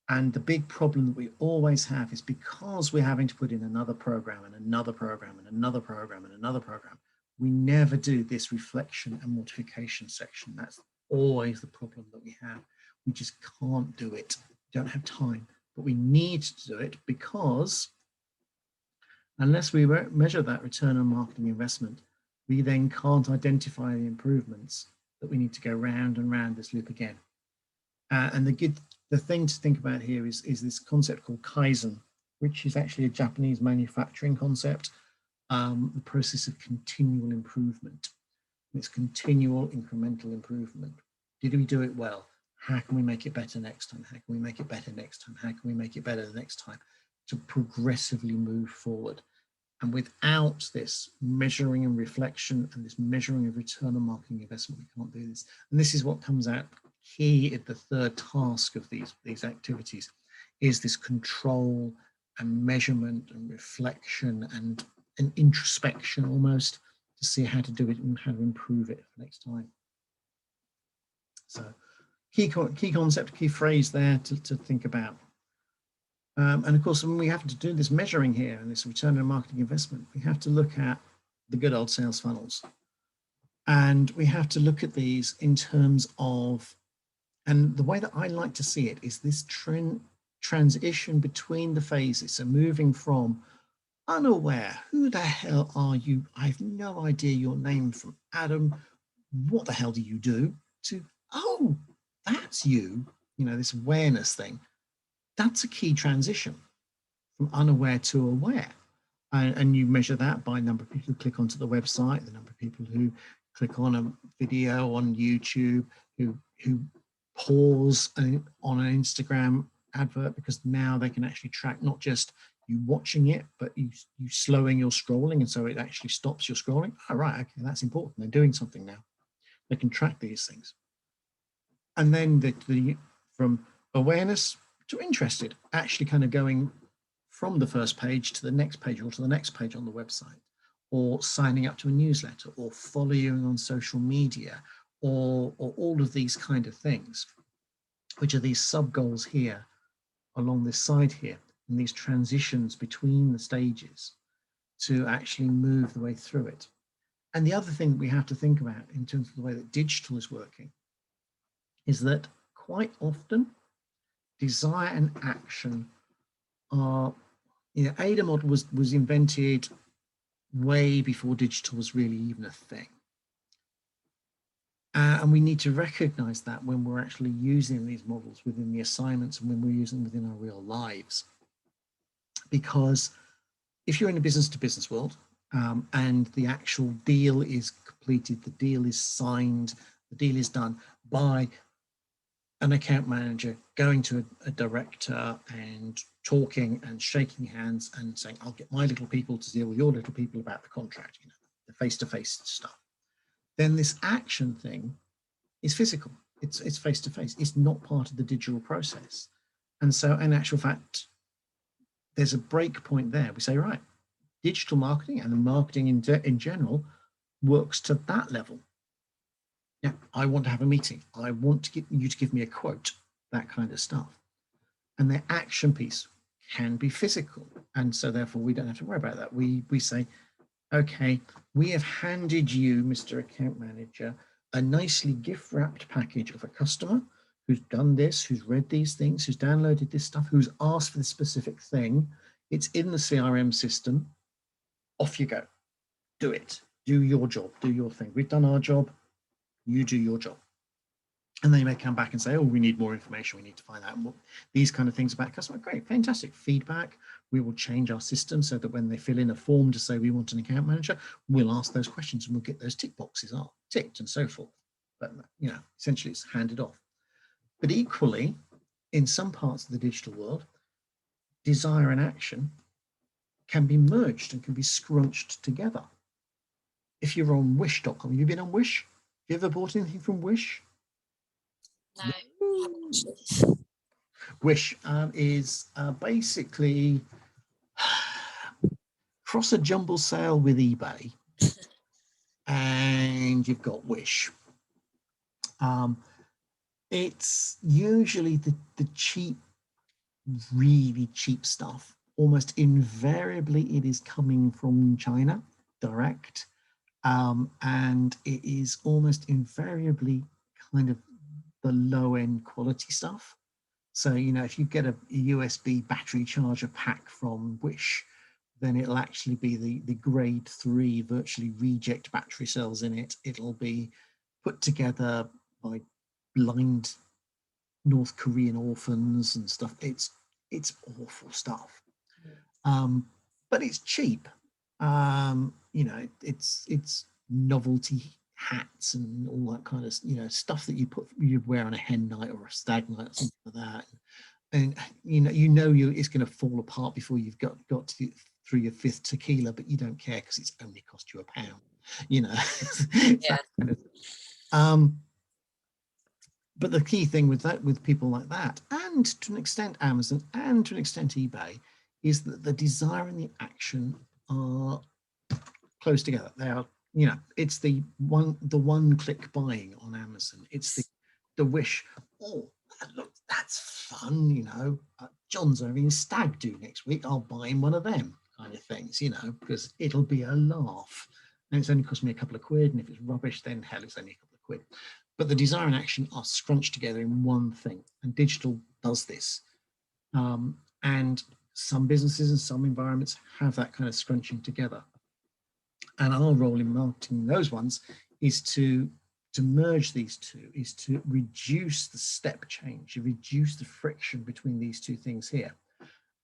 And the big problem that we always have is because we're having to put in another program and another program and another program and another program, we never do this reflection and mortification section. That's always the problem that we have. We just can't do it. We don't have time, but we need to do it because Unless we measure that return on marketing investment, we then can't identify the improvements that we need to go round and round this loop again. And the thing to think about here is this concept called Kaizen, which is actually a Japanese manufacturing concept, the process of continual improvement. It's continual incremental improvement. Did we do it well? How can we make it better next time? How can we make it better next time? How can we make it better the next time? To progressively move forward. And without this measuring and reflection and this measuring of return on marketing investment, we can't do this. And this is what comes out key at the third task of these activities, is this control and measurement and reflection and an introspection almost, to see how to do it and how to improve it for next time. So key concept, key phrase there to think about. And of course, when we have to do this measuring here and this return on marketing investment, we have to look at the good old sales funnels. And we have to look at these in terms of, and the way that I like to see it is this transition between the phases. So moving from unaware, who the hell are you? I have no idea your name, from Adam, what the hell do you do? To, oh, that's you, this awareness thing. That's a key transition from unaware to aware. And you measure that by number of people who click onto the website, the number of people who click on a video on YouTube, who pause on an Instagram advert, because now they can actually track not just you watching it, but you slowing your scrolling, and so it actually stops your scrolling. Oh, right, okay, that's important. They're doing something now. They can track these things. And then from awareness to interested, actually kind of going from the first page to the next page, or to the next page on the website, or signing up to a newsletter, or following on social media, or all of these kind of things, which are these sub goals here along this side here, and these transitions between the stages to actually move the way through it. And the other thing that we have to think about in terms of the way that digital is working is that quite often desire and action are, AIDA model was invented way before digital was really even a thing. And we need to recognize that when we're actually using these models within the assignments and when we're using them within our real lives. Because if you're in a business-to-business world and the actual deal is completed, the deal is signed, the deal is done by an account manager going to a director and talking and shaking hands and saying, I'll get my little people to deal with your little people about the contract, the face-to-face stuff. Then this action thing is physical. It's face-to-face. It's not part of the digital process. And so in actual fact, there's a break point there. We say, right, digital marketing and the marketing in general works to that level. Yeah, I want to have a meeting. I want to get you to give me a quote, that kind of stuff. And the action piece can be physical. And so therefore we don't have to worry about that. We say, okay, we have handed you, Mr. Account Manager, a nicely gift wrapped package of a customer who's done this, who's read these things, who's downloaded this stuff, who's asked for the specific thing. It's in the CRM system. Off you go. Do it. Do your job. Do your thing. We've done our job. You do your job. And then you may come back and say, oh, we need more information. We need to find out more, these kind of things about customer. Great, fantastic feedback. We will change our system so that when they fill in a form to say we want an account manager, we'll ask those questions and we'll get those tick boxes ticked and so forth. But, essentially it's handed off. But equally, in some parts of the digital world, desire and action can be merged and can be scrunched together. If you're on wish.com, have you been on Wish? Have you ever bought anything from Wish? No. Wish is basically cross a jumble sale with eBay and you've got Wish. It's usually the cheap, really cheap stuff. Almost invariably it is coming from China direct, and it is almost invariably kind of the low-end quality stuff. So, if you get a USB battery charger pack from Wish, then it'll actually be the grade 3 virtually reject battery cells in it. It'll be put together by blind North Korean orphans and stuff. It's awful stuff. But it's cheap. You know, it's novelty hats and all that kind of, you know, stuff that you'd wear on a hen night or a stag night or something like that. And you know it's going to fall apart before you've got through your 5th tequila, but you don't care because it's only cost you £1. You know, Yeah. kind of, but the key thing with people like that, and to an extent Amazon, and to an extent eBay, is that the desire and the action are close together. They are, you know, it's the one-click buying on Amazon. It's the wish. Oh, look, that's fun. You know, John's having a stag do next week. I'll buy him one of them kind of things. You know, because it'll be a laugh, and it's only cost me a couple of quid. And if it's rubbish, then hell, it's only a couple of quid. But the desire and action are scrunched together in one thing, and digital does this. And some businesses and some environments have that kind of scrunching together. And our role in marketing those ones is to merge these two, is to reduce the step change, reduce the friction between these two things here.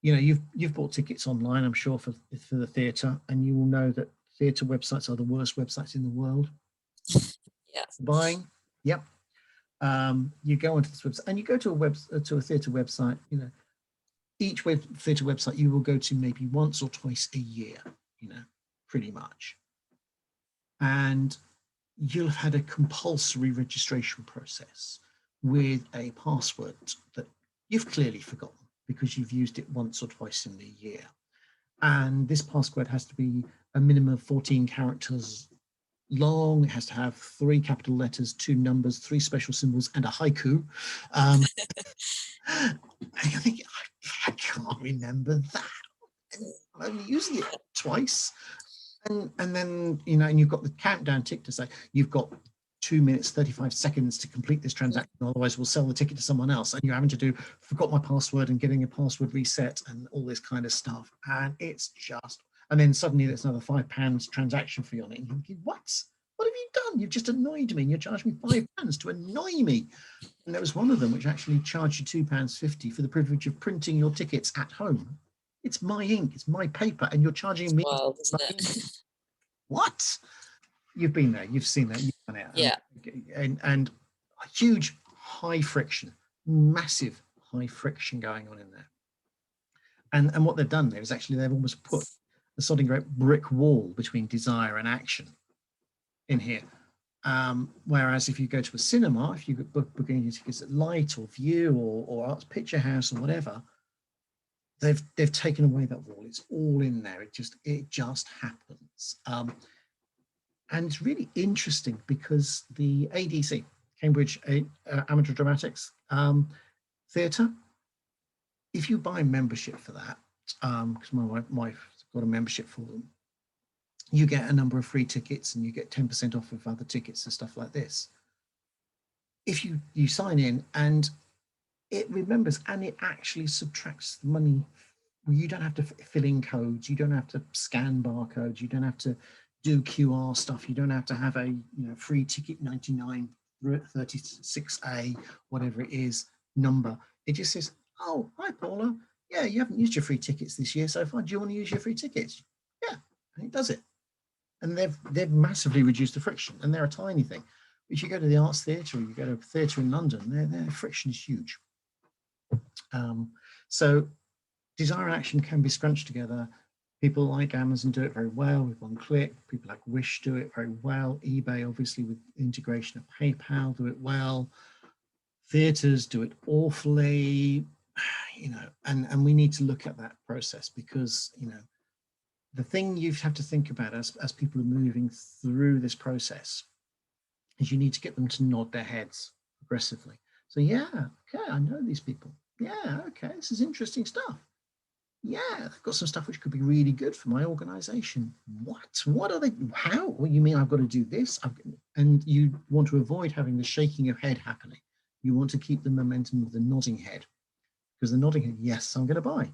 You know, you've bought tickets online, I'm sure, for the theatre, and you will know that theatre websites are the worst websites in the world. Yes. Buying. Yep. You go onto this website and you go to a theatre website, you know, each theatre website you will go to maybe once or twice a year, you know, pretty much. And you'll have had a compulsory registration process with a password that you've clearly forgotten because you've used it once or twice in the year. And this password has to be a minimum of 14 characters long. It has to have 3 capital letters, 2 numbers, 3 special symbols, and a haiku. And I think I can't remember that. And I'm only using it twice. And then, you know, and you've got the countdown tick to say you've got 2 minutes 35 seconds to complete this transaction, otherwise we'll sell the ticket to someone else. And you're having to do forgot my password and getting a password reset and all this kind of stuff. And it's just, and then suddenly there's another £5 transaction fee on it. And you're thinking, what have you done? You've just annoyed me. And you're charging me £5 to annoy me. And there was one of them which actually charged you £2.50 for the privilege of printing your tickets at home. It's my ink, it's my paper, and you're charging me. Wild, isn't it? What? You've been there, you've seen that, you've done it. Yeah. And a huge high friction, massive high friction going on in there. And what they've done there is actually they've almost put a sort of great brick wall between desire and action in here. Whereas if you go to a cinema, if you book any tickets at Light or View or Arts Picture House or whatever, they've taken away that wall. It's all in there. It just happens. And it's really interesting because the ADC, Cambridge Amateur Dramatics Theatre, if you buy membership for that, because my wife's got a membership for them, you get a number of free tickets and you get 10% off of other tickets and stuff like this. If you sign in and it remembers and it actually subtracts the money. You don't have to fill in codes. You don't have to scan barcodes. You don't have to do QR stuff. You don't have to have a free ticket 9936A, whatever it is, number. It just says, oh, hi, Paula. Yeah, you haven't used your free tickets this year so far. Do you want to use your free tickets? Yeah, and it does it. And they've massively reduced the friction, and they're a tiny thing. If you go to the Arts Theatre or you go to a theatre in London, their friction is huge. So desire and action can be scrunched together. People like Amazon do it very well with one click. People like Wish do it very well. eBay, obviously, with integration of PayPal, do it well. Theatres do it awfully, and we need to look at that process because, the thing you have to think about as people are moving through this process is you need to get them to nod their heads aggressively. So, yeah, okay, I know these people. Yeah, okay, this is interesting stuff. Yeah, they've got some stuff which could be really good for my organization. What are they? How? What you mean I've got to do this? And you want to avoid having the shaking of head happening. You want to keep the momentum of the nodding head, because the nodding head, yes, I'm going to buy,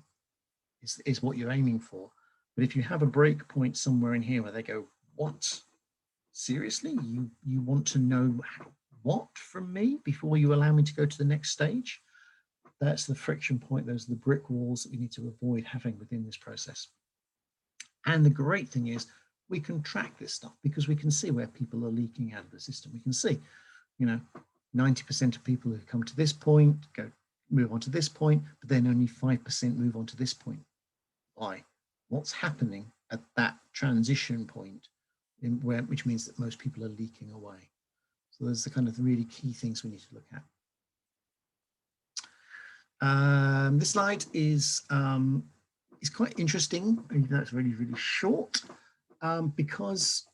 is what you're aiming for. But if you have a break point somewhere in here where they go, what? Seriously? You want to know what from me before you allow me to go to the next stage? That's the friction point. Those are the brick walls that we need to avoid having within this process. And the great thing is we can track this stuff because we can see where people are leaking out of the system. We can see, 90% of people who come to this point move on to this point, but then only 5% move on to this point. Why? What's happening at that transition point, which means that most people are leaking away. So those are the kind of really key things we need to look at. This slide is quite interesting. That's really, really short because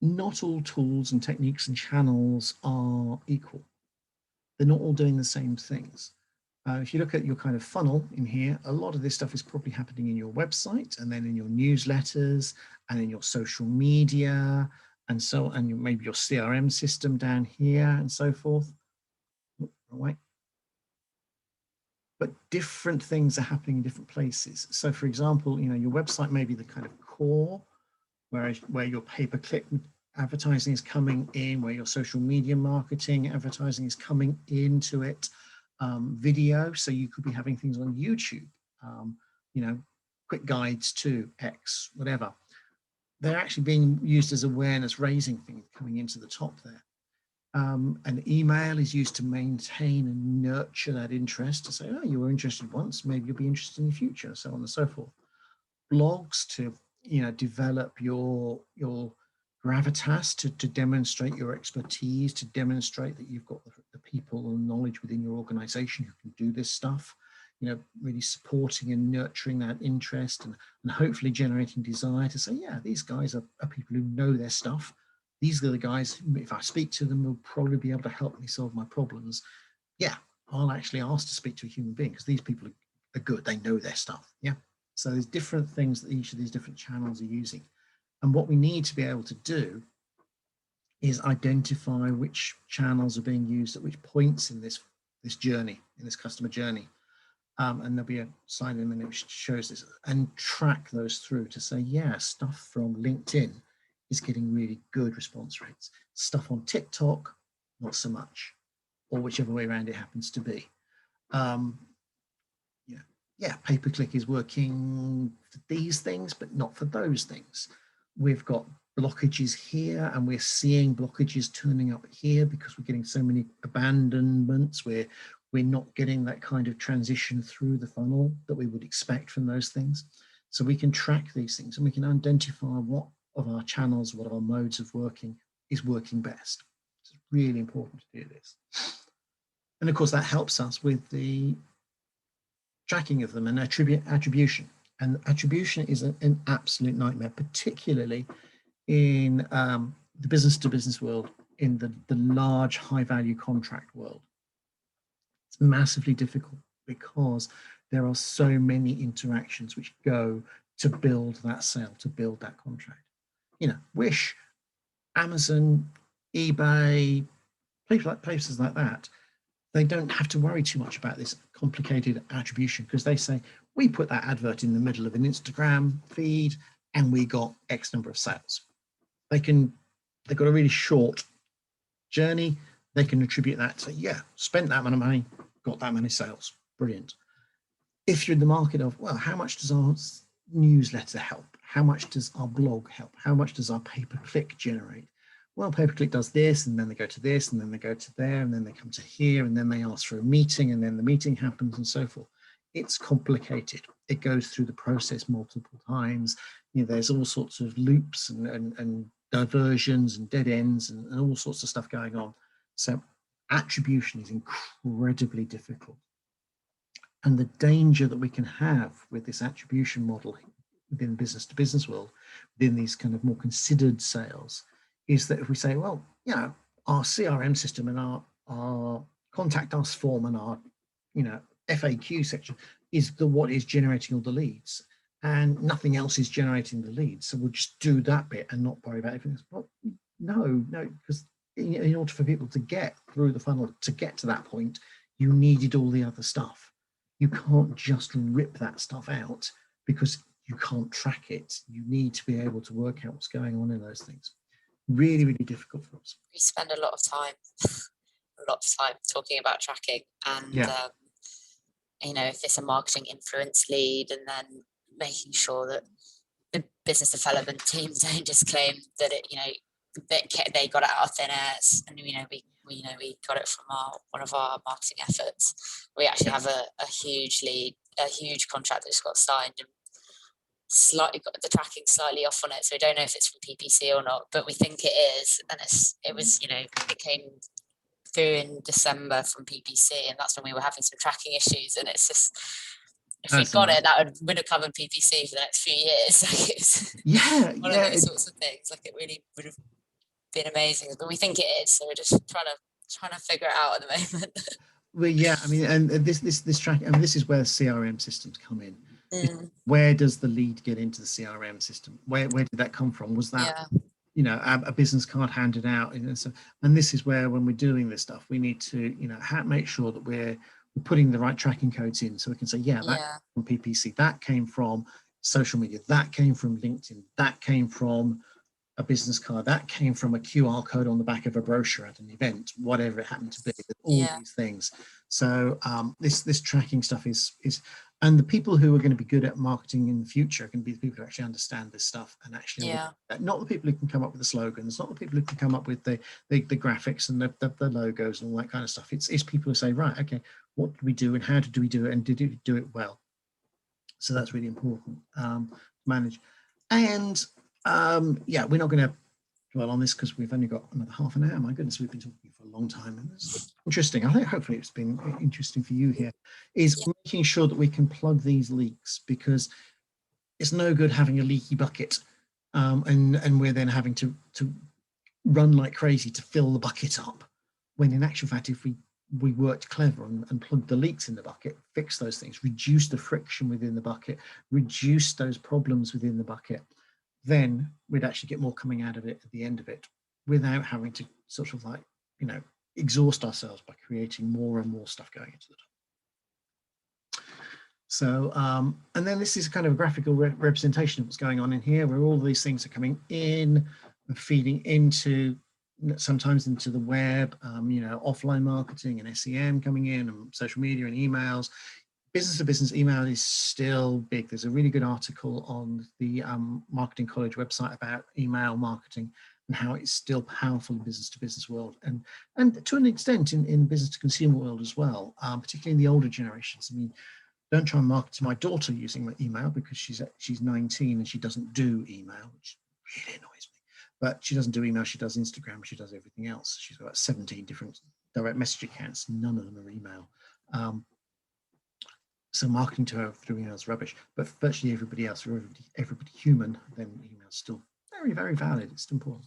not all tools and techniques and channels are equal. They're not all doing the same things. If you look at your kind of funnel in here, a lot of this stuff is probably happening in your website and then in your newsletters and in your social media and so, and maybe your CRM system down here and so forth. Wrong way. But different things are happening in different places. So for example, your website may be the kind of core where your pay-per-click advertising is coming in, where your social media marketing advertising is coming into it, video. So you could be having things on YouTube, quick guides to X, whatever. They're actually being used as awareness raising things coming into the top there. An email is used to maintain and nurture that interest, to say, oh, you were interested once, maybe you'll be interested in the future, so on and so forth. Blogs to, develop your gravitas, to demonstrate your expertise, to demonstrate that you've got the people and knowledge within your organization who can do this stuff, really supporting and nurturing that interest and hopefully generating desire to say, yeah, these guys are people who know their stuff. These are the guys who, if I speak to them, will probably be able to help me solve my problems. Yeah, I'll actually ask to speak to a human being because these people are good. They know their stuff. Yeah. So there's different things that each of these different channels are using. And what we need to be able to do is identify which channels are being used at which points in this journey, in this customer journey. And there'll be a slide in a minute which shows this, and track those through to say, yeah, stuff from LinkedIn is getting really good response rates. Stuff on TikTok, not so much, or whichever way around it happens to be. Yeah, pay-per-click is working for these things, but not for those things. We've got blockages here, and we're seeing blockages turning up here because we're getting so many abandonments. We're not getting that kind of transition through the funnel that we would expect from those things. So we can track these things and we can identify what of our channels, what of our modes of working is working best. It's really important to do this. And of course, that helps us with the tracking of them and attribution. And attribution is an absolute nightmare, particularly in the business-to-business world, in the large high-value contract world. It's massively difficult because there are so many interactions which go to build that sale, to build that contract. Wish, Amazon, eBay, places like that, they don't have to worry too much about this complicated attribution because they say, we put that advert in the middle of an Instagram feed and we got X number of sales. They've got a really short journey. They can attribute that to, yeah, spent that amount of money, got that many sales. Brilliant. If you're in the market of, well, how much does our newsletter help? How much does our blog help? How much does our pay-per-click generate? Well, pay-per-click does this, and then they go to this, and then they go to there, and then they come to here, and then they ask for a meeting, and then the meeting happens, and so forth. It's complicated. It goes through the process multiple times. There's all sorts of loops and diversions and dead ends and all sorts of stuff going on. So attribution is incredibly difficult. And the danger that we can have with this attribution model within the business-to-business world, within these kind of more considered sales, is that if we say, well, our CRM system and our contact us form and our, FAQ section is what is generating all the leads, and nothing else is generating the leads. So we'll just do that bit and not worry about everything else. Well, no, because in order for people to get through the funnel, to get to that point, you needed all the other stuff. You can't just rip that stuff out because you can't track it. You need to be able to work out what's going on in those things. Really, really difficult for us. We spend a lot of time talking about tracking, and if it's a marketing influence lead, and then making sure that the business development team don't just claim that they got it out of thin air, and we got it from one of our marketing efforts. We actually have a huge contract that just got signed, and slightly got the tracking slightly off on it, so we don't know if it's from PPC or not, but we think it is, and it came through in December from PPC, and that's when we were having some tracking issues, and it's just, if we got it, that would have covered PPC for the next few years. Like, it's one of those sorts of things. Like, it really would have been amazing, but we think it is, so we're just trying to figure it out at the moment. Well, yeah, I mean, and this track, I mean, this is where CRM systems come in. Where does the lead get into the CRM system? Where did that come from? Was that a business card handed out? And this is where, when we're doing this stuff, we need to make sure that we're putting the right tracking codes in, so we can say, that came from PPC, that came from social media, that came from LinkedIn, that came from a business card, that came from a QR code on the back of a brochure at an event, whatever it happened to be. All these things. So this tracking stuff is, and the people who are going to be good at marketing in the future are going to be the people who actually understand this stuff, and actually not the people who can come up with the slogans, not the people who can come up with the graphics and the logos and all that kind of stuff. It's people who say, right, okay, what do we do and how do we do it, and did we do it well? So that's really important to manage. And we're not going to dwell on this because we've only got another half an hour. My goodness, we've been talking for a long time, and it's interesting. I think hopefully it's been interesting for you here, is making sure that we can plug these leaks, because it's no good having a leaky bucket and we're then having to run like crazy to fill the bucket up, when in actual fact, if we worked clever and plugged the leaks in the bucket, fix those things, reduce the friction within the bucket, reduce those problems within the bucket, then we'd actually get more coming out of it at the end of it, without having to sort of exhaust ourselves by creating more and more stuff going into the top. So, and then this is kind of a graphical representation of what's going on in here, where all these things are coming in and feeding into, sometimes into the web, offline marketing and SEM coming in, and social media and emails. Business to business email is still big. There's a really good article on the Marketing College website about email marketing and how it's still powerful in business to business world, and to an extent in business to consumer world as well, particularly in the older generations. I mean, don't try and market to my daughter using my email, because she's 19 and she doesn't do email, which really annoys me. But she doesn't do email, she does Instagram, she does everything else. She's got about 17 different direct message accounts, none of them are email. So marketing to her through email is rubbish, but virtually everybody else, or everybody human, then email is still very, very valid. It's still important.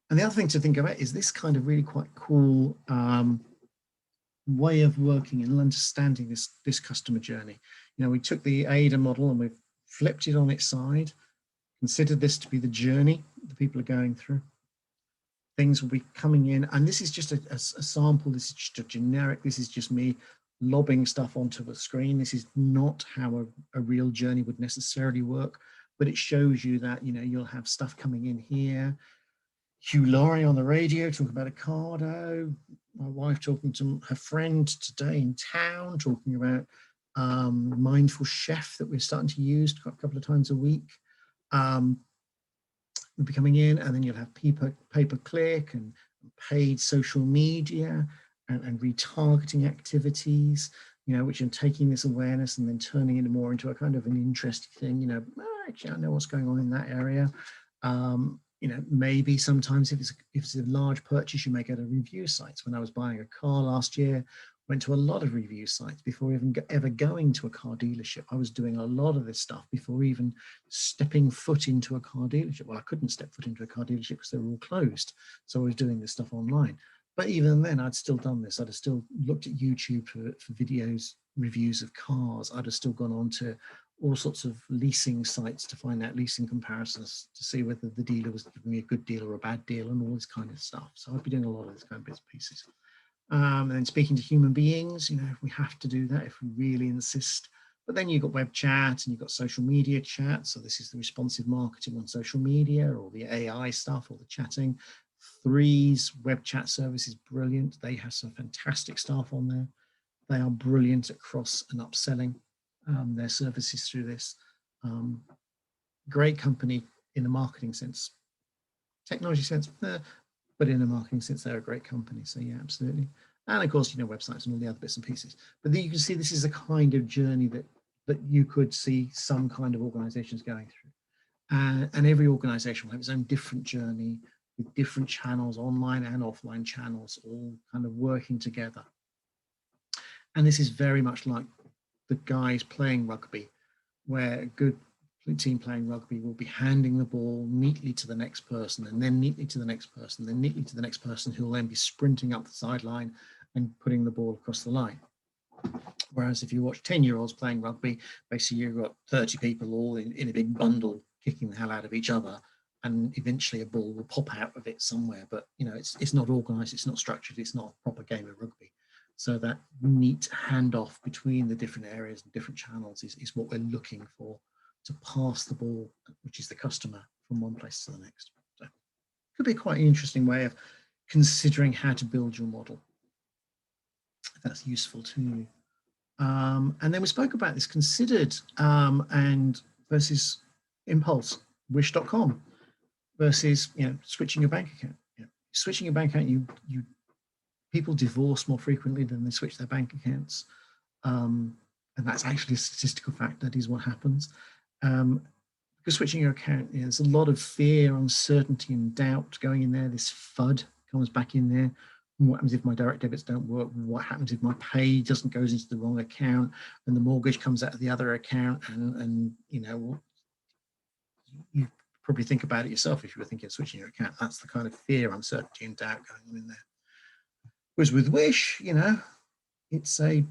And the other thing to think about is this kind of really quite cool way of working and understanding this customer journey. We took the AIDA model and we've flipped it on its side, considered this to be the journey the people are going through. Things will be coming in, and this is just a sample. This is just a generic. This is just me lobbing stuff onto a screen. This is not how a real journey would necessarily work, but it shows you that you'll have stuff coming in here. Hugh Laurie on the radio talking about Ocado. My wife talking to her friend today in town, talking about Mindful Chef that we're starting to use a couple of times a week. Will be coming in, and then you'll have pay-per-click and paid social media and retargeting activities, which are taking this awareness and then turning it more into a kind of an interesting thing. Actually, I know what's going on in that area. Maybe sometimes if it's a large purchase, you may go to review sites. When I was buying a car last year, went to a lot of review sites before even ever going to a car dealership. I was doing a lot of this stuff before even stepping foot into a car dealership. Well, I couldn't step foot into a car dealership because they were all closed. So I was doing this stuff online. But even then, I'd still done this. I'd have still looked at YouTube for videos, reviews of cars. I'd have still gone on to all sorts of leasing sites to find out leasing comparisons, to see whether the dealer was giving me a good deal or a bad deal, and all this kind of stuff. So I'd be doing a lot of this kind of bits and pieces. And then speaking to human beings, if we have to do that, if we really insist But then you've got web chat and you've got social media chat. So this is the responsive marketing on social media, or the AI stuff, or the chatting. Three's web chat service is brilliant. They have some fantastic staff on there. They are brilliant at cross and upselling their services through this. Great company in a marketing sense. Technology sense, but in a marketing sense, they're a great company. So yeah, absolutely. And of course, websites and all the other bits and pieces. But then you can see this is a kind of journey that you could see some kind of organizations going through. And every organization will have its own different journey with different channels, online and offline channels, all kind of working together. And this is very much like the guys playing rugby, where a good team playing rugby will be handing the ball neatly to the next person, and then neatly to the next person, then neatly to the next person, who will then be sprinting up the sideline and putting the ball across the line. Whereas if you watch 10-year-olds playing rugby, basically you've got 30 people all in a big bundle kicking the hell out of each other, and eventually a ball will pop out of it somewhere. But it's not organized, it's not structured, it's not a proper game of rugby. So that neat handoff between the different areas and different channels is what we're looking for, to pass the ball, which is the customer, from one place to the next. So it could be quite an interesting way of considering how to build your model, if that's useful to you. And then we spoke about this considered and versus impulse, wish.com versus switching your bank account. Switching your bank account, you people divorce more frequently than they switch their bank accounts. And that's actually a statistical fact. That is what happens. Because switching your account, there's a lot of fear, uncertainty, and doubt going in there. This FUD comes back in there. What happens if my direct debits don't work? What happens if my pay goes into the wrong account and the mortgage comes out of the other account? And you probably think about it yourself if you were thinking of switching your account. That's the kind of fear, uncertainty, and doubt going on in there. Whereas with Wish, it's a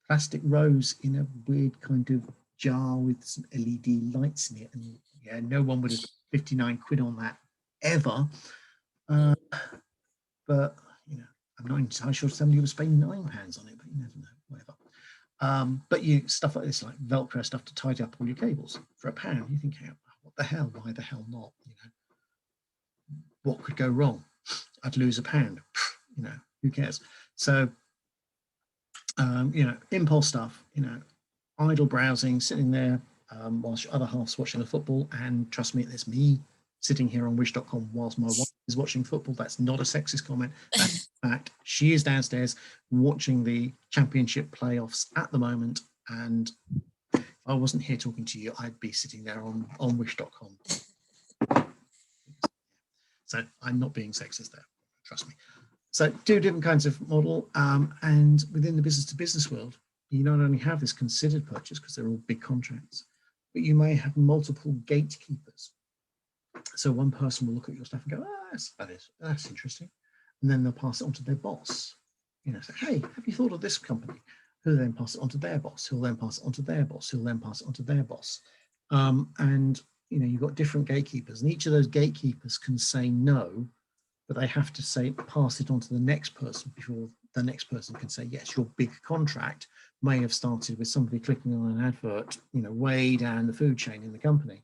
plastic rose in a weird kind of jar with some LED lights in it, and no one would have 59 quid on that ever. But I'm not entirely sure somebody would spend £9 on it, but you never know, whatever. But stuff like this, like Velcro stuff to tidy up all your cables for £1, you think, what the hell? Why the hell not? What could go wrong? I'd lose £1. Who cares? So, impulse stuff, idle browsing, sitting there whilst your other half's watching the football. And trust me, it's me sitting here on wish.com whilst my wife is watching football. That's not a sexist comment. That's a fact. She is downstairs watching the championship playoffs at the moment. And if I wasn't here talking to you, I'd be sitting there on wish.com. So I'm not being sexist there, trust me. So two different kinds of model, and within the business to business world, you not only have this considered purchase because they're all big contracts, but you may have multiple gatekeepers. So one person will look at your stuff and go, that's interesting. And then they'll pass it on to their boss. Say, hey, have you thought of this company? Who'll then pass it on to their boss, who'll then pass it on to their boss, who'll then pass it on to their boss. And you've got different gatekeepers, and each of those gatekeepers can say no, but they have to pass it on to the next person before the next person can say, yes, your big contract may have started with somebody clicking on an advert, way down the food chain in the company.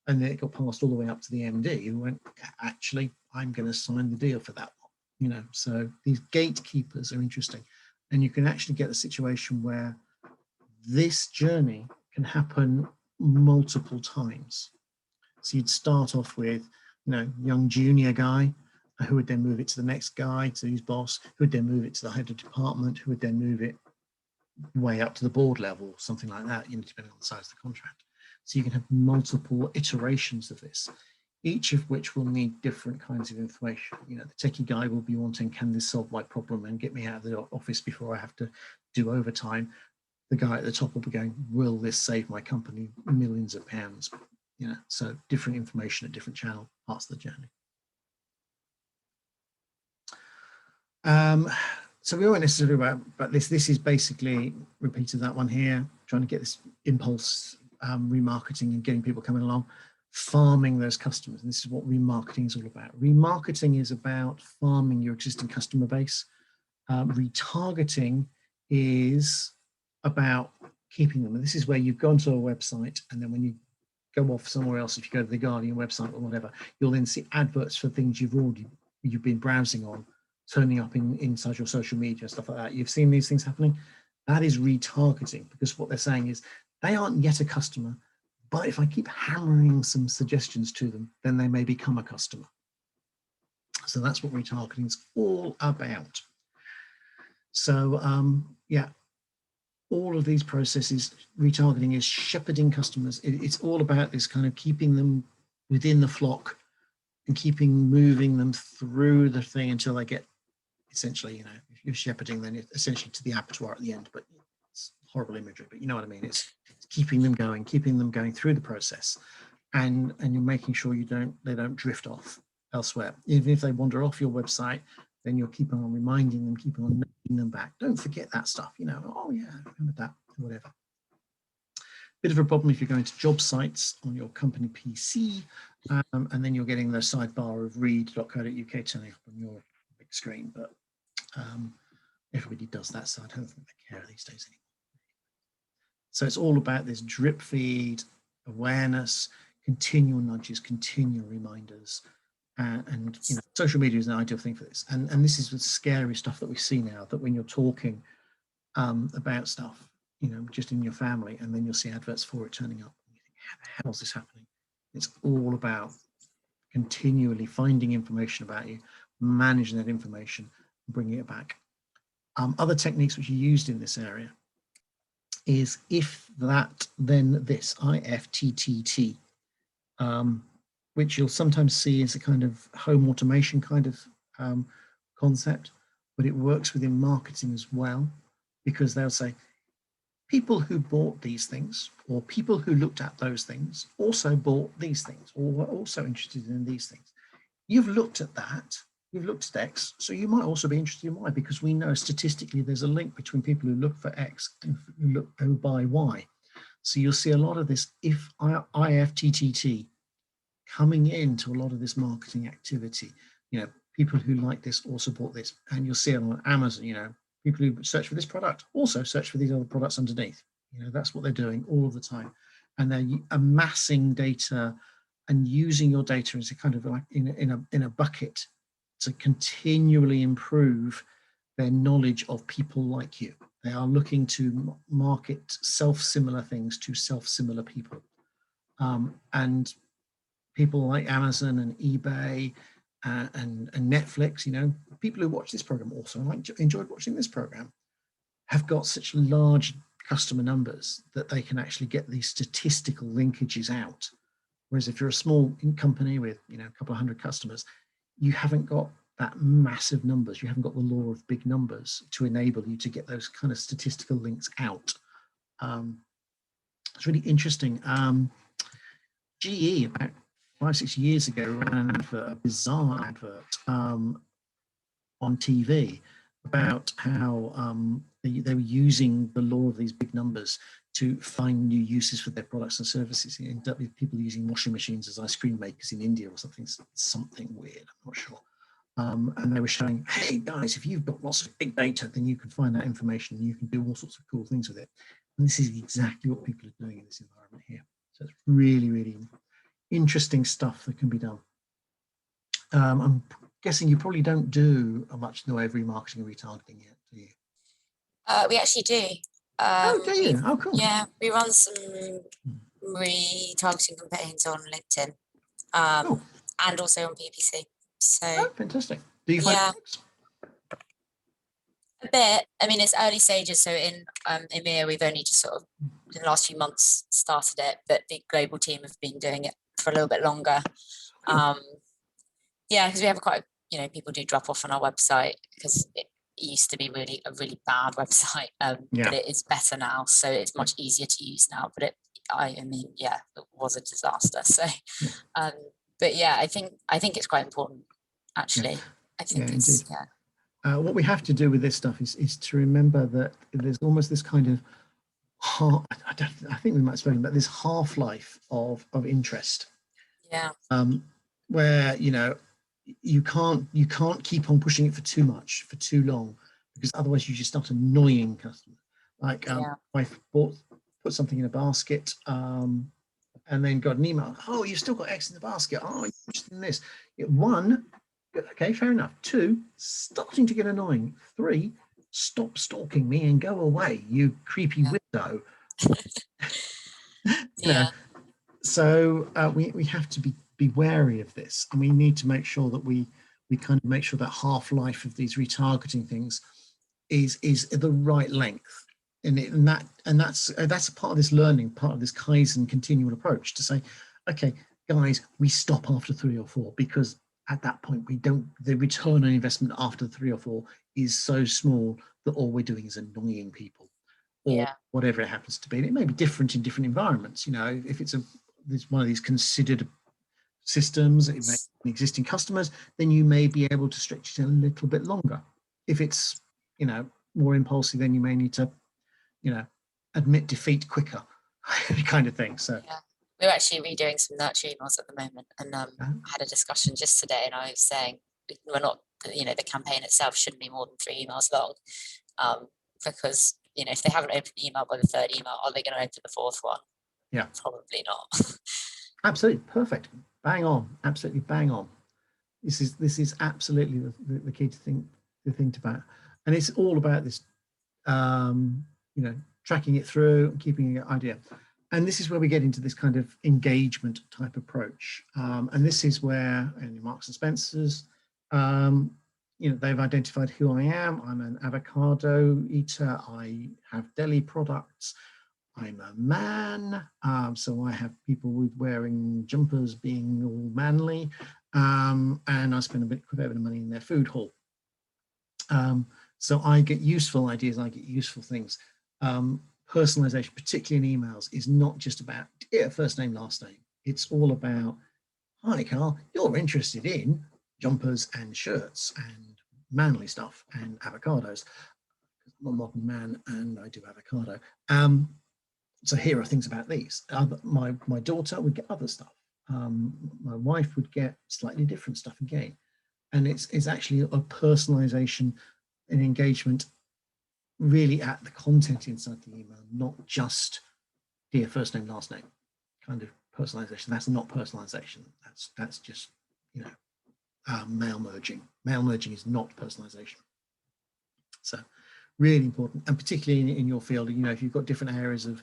And then it got passed all the way up to the MD, who went, actually, I'm going to sign the deal for that one. So these gatekeepers are interesting. And you can actually get a situation where this journey can happen multiple times. So you'd start off with, young junior guy, who would then move it to the next guy, to his boss, who would then move it to the head of department, who would then move it way up to the board level, something like that, depending on the size of the contract. So you can have multiple iterations of this, each of which will need different kinds of information. The techie guy will be wanting, can this solve my problem and get me out of the office before I have to do overtime? The guy at the top will be going, will this save my company millions of pounds? So different information at different channel parts of the journey. So we won't necessarily about this. This is basically repeated that one here, trying to get this impulse remarketing and getting people coming along, farming those customers. And this is what remarketing is all about. Remarketing is about farming your existing customer base. Retargeting is about keeping them. And this is where you've gone to a website, and then when you go off somewhere else, if you go to the Guardian website or whatever, you'll then see adverts for things you've been browsing on, turning up inside your social media, stuff like that. You've seen these things happening. That is retargeting, because what they're saying is they aren't yet a customer, but if I keep hammering some suggestions to them, then they may become a customer. So that's what retargeting is all about. So yeah, all of these processes, retargeting is shepherding customers. It's all about this kind of keeping them within the flock and moving them through the thing until they get, essentially, if you're shepherding, then essentially to the abattoir at the end. But it's horrible imagery, but you know what I mean. It's keeping them going through the process, and you're making sure they don't drift off elsewhere. Even if they wander off your website, then you'll keep on reminding them, keep on nudging them back. Don't forget that stuff, oh yeah, I remember that, or whatever. Bit of a problem if you're going to job sites on your company PC, and then you're getting the sidebar of read.co.uk turning up on your big screen, but everybody does that, so I don't think they care these days anymore. So it's all about this drip feed, awareness, continual nudges, continual reminders, and social media is an ideal thing for this. And this is the scary stuff that we see now, that when you're talking about stuff, just in your family, and then you'll see adverts for it turning up, and you think, how the hell is this happening? It's all about continually finding information about you, managing that information, and bringing it back. Other techniques which are used in this area is if that, then this, IFTTT, which you'll sometimes see as a kind of home automation kind of concept, but it works within marketing as well, because they'll say, people who bought these things, or people who looked at those things, also bought these things, or were also interested in these things. You've looked at that, you've looked at X, so you might also be interested in Y, because we know statistically there's a link between people who look for X and who buy Y. So you'll see a lot of this IFTTT coming into a lot of this marketing activity. People who like this also bought this, and you'll see it on Amazon. People who search for this product also search for these other products underneath. That's what they're doing all of the time, and they're amassing data and using your data as a kind of like in a bucket to continually improve their knowledge of people like you. They are looking to market self-similar things to self-similar people, and people like Amazon and eBay and Netflix, people who watch this program also enjoyed watching this program, have got such large customer numbers that they can actually get these statistical linkages out. Whereas if you're a small company with a couple of hundred customers, you haven't got that massive numbers. You haven't got the law of big numbers to enable you to get those kind of statistical links out. It's really interesting. GE about 5-6 years ago ran an advert, a bizarre advert on TV about how they were using the law of these big numbers to find new uses for their products and services. You end up with people using washing machines as ice cream makers in India or something weird, I'm not sure. And they were showing, hey guys, if you've got lots of big data, then you can find that information and you can do all sorts of cool things with it. And this is exactly what people are doing in this environment here. So it's really, really interesting stuff that can be done. I'm guessing you probably don't do much in the way of remarketing and retargeting yet, do you? We actually do. Do you? Oh, cool. Yeah, we run some retargeting campaigns on LinkedIn, and also on PPC. So fantastic. Do you find a bit? I mean, it's early stages. So in EMEA, we've only just sort of in the last few months started it, but the global team have been doing it for a little bit longer. Because we have quite, people do drop off on our website because it used to be a really bad website, but it is better now, so it's much easier to use now. But it was a disaster. So, but yeah, I think it's quite important, actually. Yeah. I think it's what we have to do with this stuff is to remember that there's almost this kind of I think we might have spoken about this half-life of interest. Yeah. Where you can't keep on pushing it for too much, for too long, because otherwise you just start annoying customers. Like wife bought put something in a basket, and then got an email. Oh, you've still got X in the basket. Oh, you're interested in this. One, okay, fair enough. Two, starting to get annoying. Three, stop stalking me and go away, you creepy widow. You know, so we have to be wary of this, and we need to make sure that we kind of make sure that half-life of these retargeting things is the right length, and that's a part of this learning, part of this Kaizen continual approach, to say, okay, guys, we stop after 3 or 4, because at that point the return on investment after 3 or 4 is so small that all we're doing is annoying people, or whatever it happens to be. And it may be different in different environments. You know, if it's one of these considered systems, it may be existing customers, then you may be able to stretch it a little bit longer. If it's, you know, more impulsive, then you may need to, you know, admit defeat quicker, kind of thing. So we're actually redoing some nurture emails at the moment, and I had a discussion just today, and I was saying we're not, you know, the campaign itself shouldn't be more than 3 emails long, because, you know, if they haven't opened the email by the 3rd email, are they going to open the 4th one? Yeah, probably not. Absolutely perfect, bang on, absolutely bang on. This is absolutely the key to think about, and it's all about this, you know, tracking it through and keeping an idea. And this is where we get into this kind of engagement type approach, and this is where, in Marks and Spencer's, you know, they've identified who I am. I'm an avocado eater. I have deli products. I'm a man, so I have people with wearing jumpers being all manly, and I spend a bit of money in their food hall. So I get useful ideas, I get useful things. Personalization, particularly in emails, is not just about first name, last name. It's all about, hi Carl, you're interested in jumpers and shirts and manly stuff and avocados. I'm a modern man and I do avocado. So here are things about these. My daughter would get other stuff. My wife would get slightly different stuff again. And it's actually a personalization and engagement really at the content inside the email, not just dear first name, last name kind of personalization. That's not personalization. That's just, you know, mail merging. Mail merging is not personalization. So really important, and particularly in your field, you know, if you've got different areas of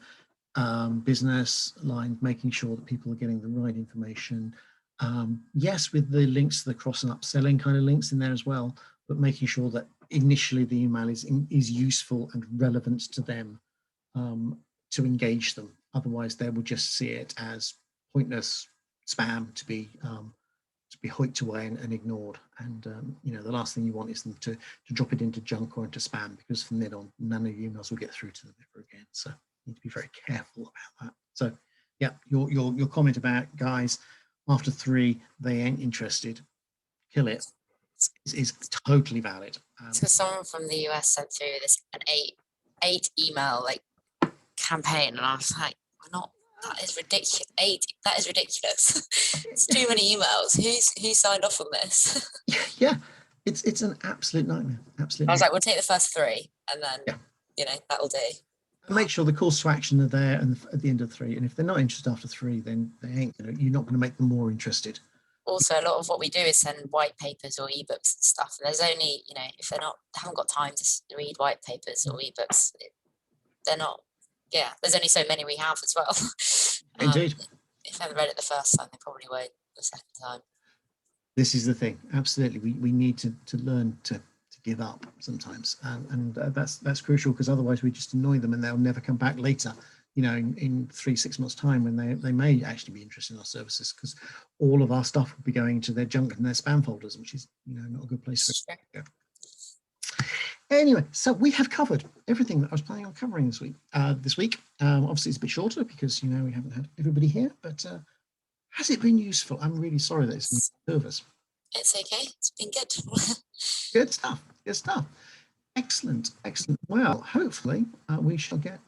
business lines, making sure that people are getting the right information. Yes, with the links to the cross and upselling kind of links in there as well, but making sure that initially the email is useful and relevant to them, to engage them. Otherwise, they will just see it as pointless spam to be hoiked away and ignored. And you know, the last thing you want is them to drop it into junk or into spam, because from then on, none of your emails will get through to them ever again. So you need to be very careful about that. So yeah, your comment about guys after 3 they ain't interested, kill it, is totally valid. So someone from the US sent through an eight email like campaign, and I was like, we're not. That is ridiculous. 8. That is ridiculous. It's too many emails. Who signed off on this? Yeah, it's an absolute nightmare. Absolutely. I was like, we'll take the first 3, and then you know, that'll do. And make sure the calls to action are there and at the end of 3. And if they're not interested after 3, then they ain't. You're not going to make them more interested. Also, a lot of what we do is send white papers or ebooks and stuff. And there's only, you know, if they haven't got time to read white papers or ebooks, they're not. Yeah, there's only so many we have as well. Indeed. If they haven't read it the first time, they probably won't the second time. This is the thing. Absolutely, we need to learn to give up sometimes, and that's crucial, because otherwise we just annoy them and they'll never come back later. You know, in 3-6 months' time, when they may actually be interested in our services, because all of our stuff will be going to their junk and their spam folders, which is, you know, not a good place for it to go. Anyway, so we have covered everything that I was planning on covering this week. Obviously, it's a bit shorter because, you know, we haven't had everybody here, but has it been useful? I'm really sorry that it's been nervous. It's okay. It's been good. Good stuff. Good stuff. Excellent. Excellent. Well, hopefully we shall get